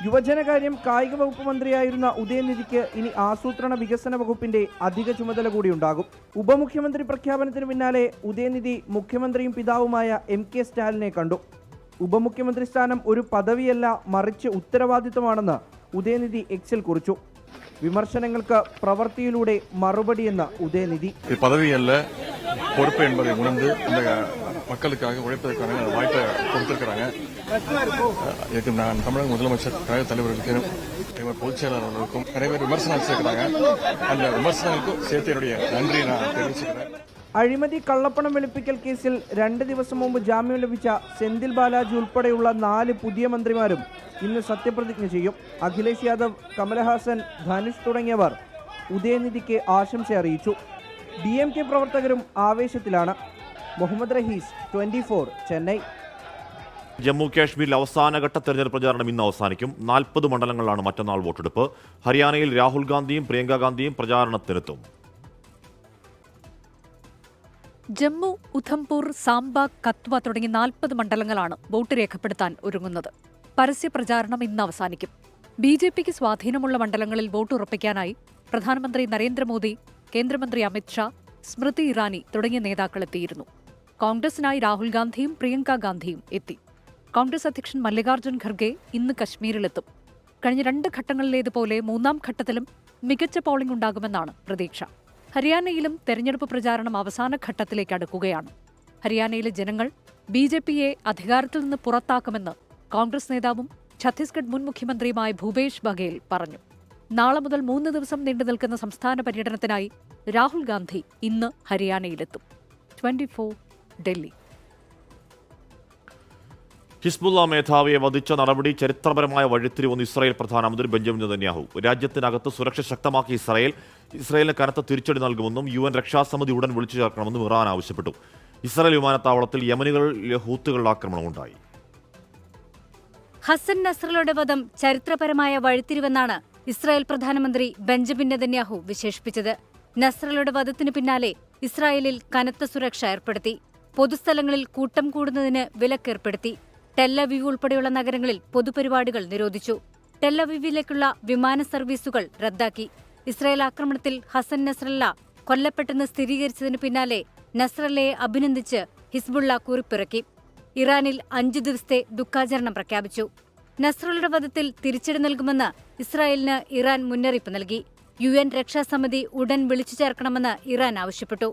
യുവജനകാര്യം കായിക വകുപ്പ് മന്ത്രിയായിരുന്ന ഉദയനിധിക്ക് ഇനി ആസൂത്രണ വികസന വകുപ്പിന്റെ അധിക ചുമതല കൂടിയുണ്ടാകും. ഉപമുഖ്യമന്ത്രി പ്രഖ്യാപനത്തിന് പിന്നാലെ ഉദയനിധി മുഖ്യമന്ത്രിയും പിതാവുമായ MK സ്റ്റാലിനെ കണ്ടു. ഉപമുഖ്യമന്ത്രി സ്ഥാനം ഒരു പദവിയല്ല, മറിച്ച് ഉത്തരവാദിത്തമാണെന്ന് ഉദയനിധി എക്സിൽ കുറിച്ചു. விமர்சனங்களுக்கு பிரவர்த்தியிலூടെ மறுபடிയെന്ന உதயநிதி. பதவியல்ல, பொறுப்பு என்பதை உணர்ந்து இந்த மக்களுக்காக உழைப்பதற்கான வாய்ப்பை கொடுத்திருக்கிறாங்க. இதுக்கு நான் தமிழக முதலமைச்சர் கழக தலைவர்களுக்கும் பொதுச் செயலாளர்களுக்கும் நிறைய பேர் விமர்சனம் வச்சிருக்கிறாங்க. அந்த விமர்சனங்களுக்கும் சேர்த்து என்னுடைய நன்றி நான் தெரிவிச்சுக்கிறேன். അഴിമതി കള്ളപ്പണം വെളുപ്പിക്കൽ കേസിൽ 2 ദിവസം മുമ്പ് ജാമ്യം ലഭിച്ച സെന്തിൽ ബാലാജി ഉൾപ്പെടെയുള്ള 4 പുതിയ മന്ത്രിമാരും ഇന്ന് സത്യപ്രതിജ്ഞ ചെയ്യും. അഖിലേഷ് യാദവ്, കമലഹാസൻ, ധനുഷ് തുടങ്ങിയവർ ഉദയനിധിക്ക് ആശംസ അറിയിച്ചു. DMK പ്രവർത്തകരും ആവേശത്തിലാണ്. മുഹമ്മദ് റഹീസ്, 24, ചെന്നൈ. ജമ്മു കാശ്മീരിൽ അവസാനഘട്ട തെരഞ്ഞെടുപ്പ് പ്രചാരണം ഇന്ന് അവസാനിക്കും. 40 മണ്ഡലങ്ങളിലാണ് മറ്റന്നാൾ വോട്ടെടുപ്പ്. ഹരിയാനയിൽ രാഹുൽ ഗാന്ധിയും പ്രിയങ്ക ഗാന്ധിയും പ്രചാരണത്തിനെത്തും. ജമ്മു, ഉധംപൂർ, സാംബ, കത്വ തുടങ്ങി 40 മണ്ഡലങ്ങളാണ് വോട്ട് രേഖപ്പെടുത്താൻ ഒരുങ്ങുന്നത്. പരസ്യപ്രചാരണം ഇന്ന് അവസാനിക്കും. BJPക്ക് സ്വാധീനമുള്ള മണ്ഡലങ്ങളിൽ വോട്ട് ഉറപ്പിക്കാനായി പ്രധാനമന്ത്രി നരേന്ദ്രമോദി, കേന്ദ്രമന്ത്രി അമിത്ഷാ, സ്മൃതി ഇറാനി തുടങ്ങിയ നേതാക്കൾ എത്തിയിരുന്നു. കോൺഗ്രസിനായി രാഹുൽ ഗാന്ധിയും പ്രിയങ്ക ഗാന്ധിയും എത്തി. കോൺഗ്രസ് അധ്യക്ഷൻ മല്ലികാർജ്ജുൻ ഖർഗെ ഇന്ന് കശ്മീരിലെത്തും. കഴിഞ്ഞ 2 ഘട്ടങ്ങളിലേതുപോലെ 3ാം ഘട്ടത്തിലും മികച്ച പോളിംഗ് ഉണ്ടാകുമെന്നാണ് പ്രതീക്ഷ. ഹരിയാനയിലും തെരഞ്ഞെടുപ്പ് പ്രചാരണം അവസാന ഘട്ടത്തിലേക്ക് അടുക്കുകയാണ്. ഹരിയാനയിലെ ജനങ്ങൾ BJPയെ അധികാരത്തിൽ നിന്ന് പുറത്താക്കുമെന്ന് കോൺഗ്രസ് നേതാവും ഛത്തീസ്ഗഡ് മുൻ മുഖ്യമന്ത്രിയുമായ ഭൂപേഷ് ബഘേൽ പറഞ്ഞു. നാളെ മുതൽ 3 ദിവസം നീണ്ടുനിൽക്കുന്ന സംസ്ഥാന പര്യടനത്തിനായി രാഹുൽ ഗാന്ധി ഇന്ന് ഹരിയാനയിലെത്തും. 24, ഡൽഹി. ഹിസ്ബുള്ള മേധാവിയെ വധിച്ച നടപടി ചരിത്രപരമായ വഴിത്തിരിവെന്ന് ഇസ്രായേൽ പ്രധാനമന്ത്രി ബെഞ്ചമിൻ നെതന്യാഹു. രാജ്യത്തിനകത്ത് സുരക്ഷ ശക്തമാക്കിയ ഇസ്രായേലിന് കനത്ത തിരിച്ചടി നൽകുമെന്നും UN രക്ഷാസമിതി ഉടൻ വിളിച്ചു ചേർക്കണമെന്നും ഇറാൻ ആവശ്യപ്പെട്ടു. ഇസ്രായേൽ വിമാനത്താവളത്തിൽ യമനികളിലെ ഹൂത്തുകളുടെ ആക്രമണമുണ്ടായി. ഹസൻ നസ്രലുടെ വധം ചരിത്രപരമായ വഴിത്തിരിവെന്നാണ് ഇസ്രായേൽ പ്രധാനമന്ത്രി ബെഞ്ചമിൻ നെതന്യാഹു വിശേഷിപ്പിച്ചത്. നസ്രലുടെ വധത്തിനു പിന്നാലെ ഇസ്രായേലിൽ കനത്ത സുരക്ഷ ഏർപ്പെടുത്തി. പൊതുസ്ഥലങ്ങളിൽ കൂട്ടം കൂടുന്നതിന് വിലക്കേർപ്പെടുത്തി. ടെല്ലവീവ് ഉൾപ്പെടെയുള്ള നഗരങ്ങളിൽ പൊതുപരിപാടികൾ നിരോധിച്ചു. ടെല്ലവീവിലേക്കുള്ള വിമാന സർവീസുകൾ റദ്ദാക്കി. ഇസ്രായേൽ ആക്രമണത്തിൽ ഹസൻ നസ്രല്ല കൊല്ലപ്പെട്ടെന്ന് സ്ഥിരീകരിച്ചതിന് പിന്നാലെ നസ്രല്ലയെ അഭിനന്ദിച്ച് ഹിസ്ബുള്ള കുറിപ്പിറക്കി. ഇറാനിൽ 5 ദിവസത്തെ ദുഃഖാചരണം പ്രഖ്യാപിച്ചു. നസ്രല്ലയുടെ വധത്തിൽ തിരിച്ചടി നൽകുമെന്ന് ഇസ്രായേലിന് ഇറാൻ മുന്നറിയിപ്പ് നൽകി. UN രക്ഷാസമിതി ഉടൻ വിളിച്ചു ചേർക്കണമെന്ന് ഇറാൻ ആവശ്യപ്പെട്ടു.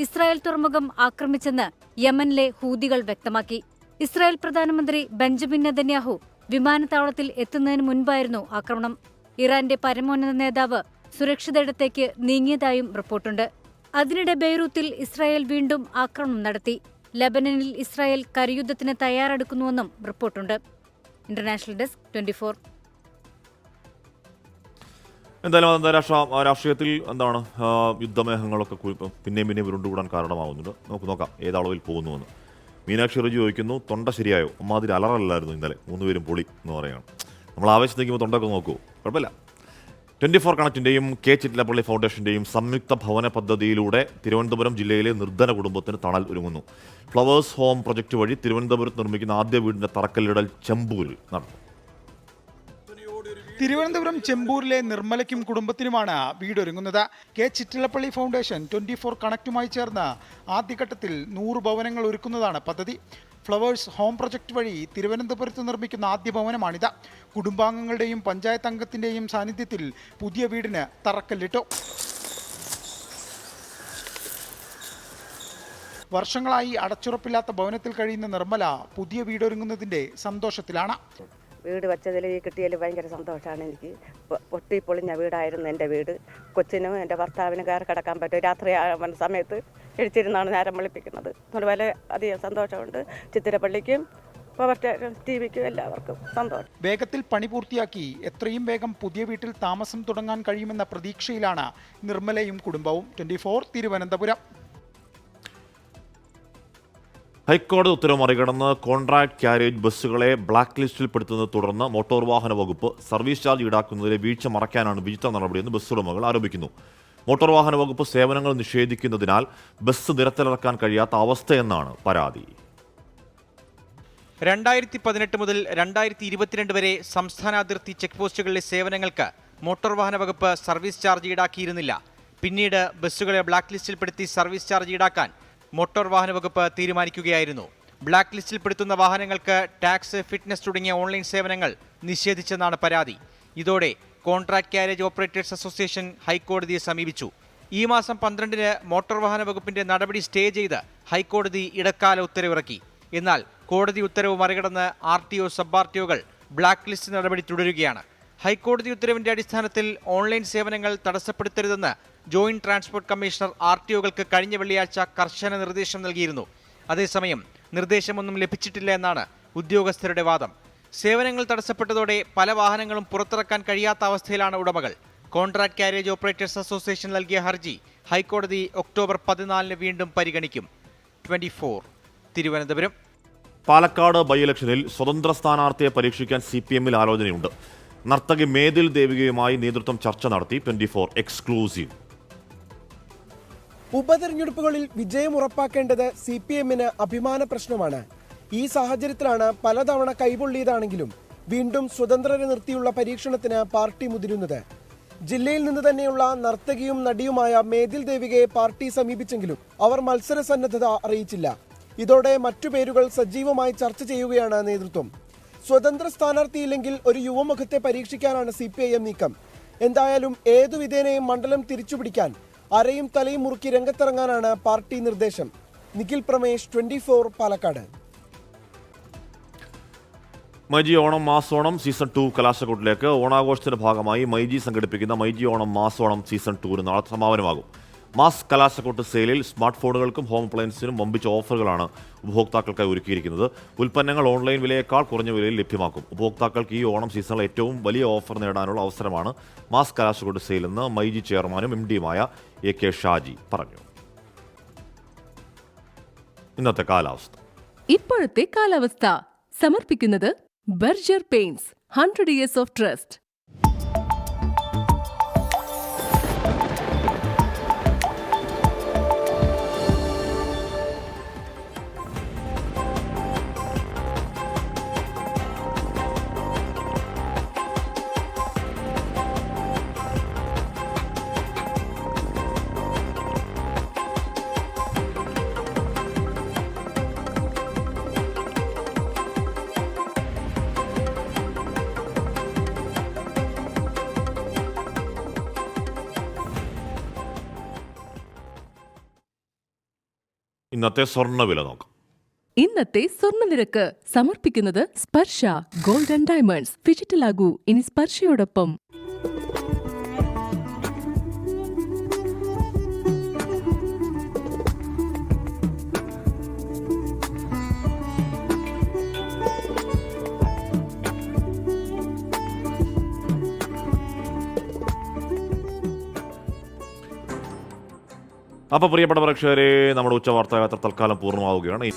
ഇസ്രായേൽ തുറമുഖം ആക്രമിച്ചെന്ന് യമനിലെ ഹൂതികൾ വ്യക്തമാക്കി. ഇസ്രായേൽ പ്രധാനമന്ത്രി ബെഞ്ചമിൻ നെതന്യാഹു വിമാനത്താവളത്തിൽ എത്തുന്നതിന് മുൻപായിരുന്നു ആക്രമണം. ഇറാന്റെ പരമോന്നത നേതാവ് സുരക്ഷിത ഇടത്തേക്ക് നീങ്ങിയതായും റിപ്പോർട്ടുണ്ട്. അതിനിടെ ബെയ്റൂത്തിൽ ഇസ്രായേൽ വീണ്ടും ആക്രമണം നടത്തി. ലെബനനിൽ ഇസ്രായേൽ കരയുദ്ധത്തിന് തയ്യാറെടുക്കുന്നുവെന്നും റിപ്പോർട്ടുണ്ട്. International desk 24. എന്തായാലും അന്താരാഷ്ട്ര രാഷ്ട്രീയത്തിൽ എന്താണ് യുദ്ധമേഹങ്ങളൊക്കെ പിന്നെയും ഉരുണ്ടുകൂടാൻ കാരണമാവുന്നുണ്ട്. നമുക്ക് നോക്കാം ഏതളവിൽ പോകുന്നുവെന്ന്. മീനാക്ഷി റിജു ചോദിക്കുന്നു, തൊണ്ട ശരിയായോ? അമ്മാതിരി അലറല്ലായിരുന്നു ഇന്നലെ, 3 പേരും പൊളി എന്ന് പറയുകയാണ്. നമ്മൾ ആവേശം നിൽക്കുമ്പോൾ തൊണ്ടൊക്കെ നോക്കൂ, കുഴപ്പമില്ല. 24 കണക്റ്റിൻ്റെയും കെ ചിറ്റിലപ്പള്ളി ഫൗണ്ടേഷൻ്റെയും സംയുക്ത ഭവന പദ്ധതിയിലൂടെ തിരുവനന്തപുരം ജില്ലയിലെ നിർധന കുടുംബത്തിന് തണൽ ഒരുങ്ങുന്നു. ഫ്ലവേഴ്സ് ഹോം പ്രൊജക്ട് വഴി തിരുവനന്തപുരത്ത് നിർമ്മിക്കുന്ന ആദ്യ വീടിൻ്റെ തറക്കല്ലിടൽ ചെമ്പൂരിൽ നടന്നു. തിരുവനന്തപുരം ചെമ്പൂരിലെ നിർമ്മലയ്ക്കും കുടുംബത്തിനുമാണ് വീടൊരുങ്ങുന്നത്. കെ ചിറ്റിലപ്പള്ളി ഫൗണ്ടേഷൻ 24 കണക്റ്റുമായി ചേർന്ന് ആദ്യഘട്ടത്തിൽ 100 ഭവനങ്ങൾ ഒരുക്കുന്നതാണ് പദ്ധതി. ഫ്ലവേഴ്സ് ഹോം പ്രൊജക്ട് വഴി തിരുവനന്തപുരത്ത് നിർമ്മിക്കുന്ന ആദ്യ ഭവനമാണിത്. കുടുംബാംഗങ്ങളുടെയും പഞ്ചായത്ത് അംഗത്തിൻ്റെയും സാന്നിധ്യത്തിൽ പുതിയ വീടിന് തറക്കല്ലിട്ടു. വർഷങ്ങളായി അടച്ചുറപ്പില്ലാത്ത ഭവനത്തിൽ കഴിയുന്ന നിർമ്മല പുതിയ വീടൊരുങ്ങുന്നതിൻ്റെ സന്തോഷത്തിലാണ്. വീട് വെച്ചതിൽ ഈ കിട്ടിയതിൽ ഭയങ്കര സന്തോഷമാണ് എനിക്ക്. പൊട്ടിപ്പൊളിഞ്ഞ വീടായിരുന്നു എൻ്റെ വീട്. കൊച്ചിനും എൻ്റെ ഭർത്താവിനും കയറി കിടക്കാൻ പറ്റും. രാത്രി സമയത്ത് എഴുത്തിരുന്നാണ് നേരം വെളുപ്പിക്കുന്നത്. അതുപോലെ അധികം സന്തോഷമുണ്ട്. ചിത്തിരപ്പള്ളിക്കും പവർ ടിവിക്കും എല്ലാവർക്കും സന്തോഷം. വേഗത്തിൽ പണി പൂർത്തിയാക്കി എത്രയും വേഗം പുതിയ വീട്ടിൽ താമസം തുടങ്ങാൻ കഴിയുമെന്ന പ്രതീക്ഷയിലാണ് നിർമ്മലയും കുടുംബവും. 24 തിരുവനന്തപുരം. ഹൈക്കോടതി ഉത്തരവ് മറികടന്ന് കോൺട്രാക്ട് ക്യാരേജ് ബസ്സുകളെ ബ്ലാക്ക് ലിസ്റ്റിൽപ്പെടുത്തുന്നത് തുടർന്ന് മോട്ടോർ വാഹന വകുപ്പ് സർവീസ് ചാർജ് ഈടാക്കുന്നതിലെ വീഴ്ച മറയ്ക്കാനാണ് വിചിത്ര നടപടിയെന്ന് ബസ് ഉടമകൾ ആരോപിക്കുന്നു. മോട്ടോർ വാഹന വകുപ്പ് സേവനങ്ങൾ നിഷേധിക്കുന്നതിനാൽ ബസ് നിരത്തിലിറക്കാൻ കഴിയാത്ത അവസ്ഥയെന്നാണ് പരാതി. 2018 മുതൽ 2022 വരെ സംസ്ഥാന അതിർത്തി ചെക്ക് പോസ്റ്റുകളിലെ സേവനങ്ങൾക്ക് മോട്ടോർ വാഹന വകുപ്പ് സർവീസ് ചാർജ് ഈടാക്കിയിരുന്നില്ല. പിന്നീട് ബസ്സുകളെ ബ്ലാക്ക് ലിസ്റ്റിൽപ്പെടുത്തി സർവീസ് ചാർജ് ഈടാക്കാൻ മോട്ടോർ വാഹന വകുപ്പ് തീരുമാനിക്കുകയായിരുന്നു. ബ്ലാക്ക് ലിസ്റ്റിൽപ്പെടുത്തുന്ന വാഹനങ്ങൾക്ക് ടാക്സ്, ഫിറ്റ്നസ് തുടങ്ങിയ ഓൺലൈൻ സേവനങ്ങൾ നിഷേധിച്ചെന്നാണ് പരാതി. ഇതോടെ കോൺട്രാക്ട് ക്യാരേജ് ഓപ്പറേറ്റേഴ്സ് അസോസിയേഷൻ ഹൈക്കോടതിയെ സമീപിച്ചു. ഈ മാസം 12-ന് മോട്ടോർ വാഹന വകുപ്പിന്റെ നടപടി സ്റ്റേ ചെയ്ത് ഹൈക്കോടതി ഇടക്കാല ഉത്തരവിറക്കി. എന്നാൽ കോടതി ഉത്തരവ് മറികടന്ന് RTO, സബ് RTOകൾ ബ്ലാക്ക് ലിസ്റ്റ് നടപടി തുടരുകയാണ്. ഹൈക്കോടതി ഉത്തരവിന്റെ അടിസ്ഥാനത്തിൽ ഓൺലൈൻ സേവനങ്ങൾ തടസ്സപ്പെടുത്തരുതെന്ന് ജോയിന്റ് ട്രാൻസ്പോർട്ട് കമ്മീഷണർ RTOകൾക്ക് കഴിഞ്ഞ വെള്ളിയാഴ്ച കർശന നിർദ്ദേശം നൽകിയിരുന്നു. അതേസമയം നിർദ്ദേശമൊന്നും ലഭിച്ചിട്ടില്ല എന്നാണ് ഉദ്യോഗസ്ഥരുടെ വാദം. സേവനങ്ങൾ തടസ്സപ്പെട്ടതോടെ പല വാഹനങ്ങളും പുറത്തിറക്കാൻ കഴിയാത്ത അവസ്ഥയിലാണ് ഉടമകൾ. കോൺട്രാക്ട് ക്യാരേജ് ഓപ്പറേറ്റേഴ്സ് അസോസിയേഷൻ നൽകിയ ഹർജി ഹൈക്കോടതി ഒക്ടോബർ 14-ന് വീണ്ടും പരിഗണിക്കും. 24 തിരുവനന്തപുരം. പാലക്കാട് ബൈ ഇലക്ഷനിൽ സ്വതന്ത്ര സ്ഥാനാർത്ഥിയെ പരീക്ഷിക്കാൻ CPM-ൽ ആലോചനയുണ്ട്. നർത്തകി മേതിൽ ദേവികയുമായി നേതൃത്വം ചർച്ച നടത്തി. 24 എക്സ്ക്ലൂസീവ്. ഉപതെരഞ്ഞെടുപ്പുകളിൽ വിജയം ഉറപ്പാക്കേണ്ടത് CPM-ന് അഭിമാന പ്രശ്നമാണ്. ഈ സാഹചര്യത്തിലാണ് പലതവണ കൈപൊള്ളിയതാണെങ്കിലും വീണ്ടും സ്വതന്ത്രരെ നിർത്തിയുള്ള പരീക്ഷണത്തിന് പാർട്ടി മുതിരുന്നത്. ജില്ലയിൽ നിന്ന് തന്നെയുള്ള നർത്തകിയും നടിയുമായ മേതിൽ ദേവികയെ പാർട്ടി സമീപിച്ചെങ്കിലും അവർ മത്സര സന്നദ്ധത അറിയിച്ചില്ല. ഇതോടെ മറ്റു പേരുകൾ സജീവമായി ചർച്ച ചെയ്യുകയാണ് നേതൃത്വം. സ്വതന്ത്ര സ്ഥാനാർത്ഥിയില്ലെങ്കിൽ ഒരു യുവമുഖത്തെ പരീക്ഷിക്കാനാണ് CPIM നീക്കം. എന്തായാലും ഏതു വിധേനയും മണ്ഡലം തിരിച്ചുപിടിക്കാൻ അരയും തലയും മുറുക്കി രംഗത്തിറങ്ങാനാണ് പാർട്ടി നിർദ്ദേശം. നിഖിൽ പ്രമേഷ്, 24 പാലക്കാട്. മൈജി ഓണം മാസോണം സീസൺ 2 കലാശക്കൊട്ടിലേക്ക്. ഓണാഘോഷത്തിന്റെ ഭാഗമായി മൈജി സംഘടിപ്പിക്കുന്ന മൈജി ഓണം മാസോണം സീസൺ 2 നാളെ സമാപനമാകും. മാസ് കലാശക്കൊട്ട് സെയിലിൽ സ്മാർട്ട് ഫോണുകൾക്കും ഹോം അപ്ലയൻസിനും വമ്പിച്ച ഓഫറുകളാണ് ഉപഭോക്താക്കൾക്കായി ഒരുക്കിയിരിക്കുന്നത്. ഉൽപ്പന്നങ്ങൾ ഓൺലൈൻ വിലയേക്കാൾ കുറഞ്ഞ വിലയിൽ ലഭ്യമാക്കും. ഉപഭോക്താക്കൾക്ക് ഈ ഓണം സീസണിൽ ഏറ്റവും വലിയ ഓഫർ നേടാനുള്ള അവസരമാണ് മാസ് കലാശക്കൊട്ട് സെയിലെന്ന് മൈജി ചെയർമാനും MD-യുമായ AK ഷാജി പറഞ്ഞു. ഇന്നത്തെ കാലാവസ്ഥ. ഇപ്പോഴത്തെ കാലാവസ്ഥ സമർപ്പിക്കുന്നത് Berger paints 100 years of trust. ഇന്നത്തെ സ്വർണ്ണവില നോക്കാം. ഇന്നത്തെ സ്വർണ്ണനിരക്ക് സമർപ്പിക്കുന്നത് സ്പർശ ഗോൾഡ് ആൻഡ് ഡയമണ്ട്സ്. ഡിജിറ്റലാകൂ ഇനി സ്പർശയോടൊപ്പം. അപ്പോൾ പ്രിയപ്പെട്ട പ്രേക്ഷകരെ, നമ്മുടെ ഉച്ചവാർത്താ യാത്ര തൽക്കാലം പൂർണ്ണമാവുകയാണ്.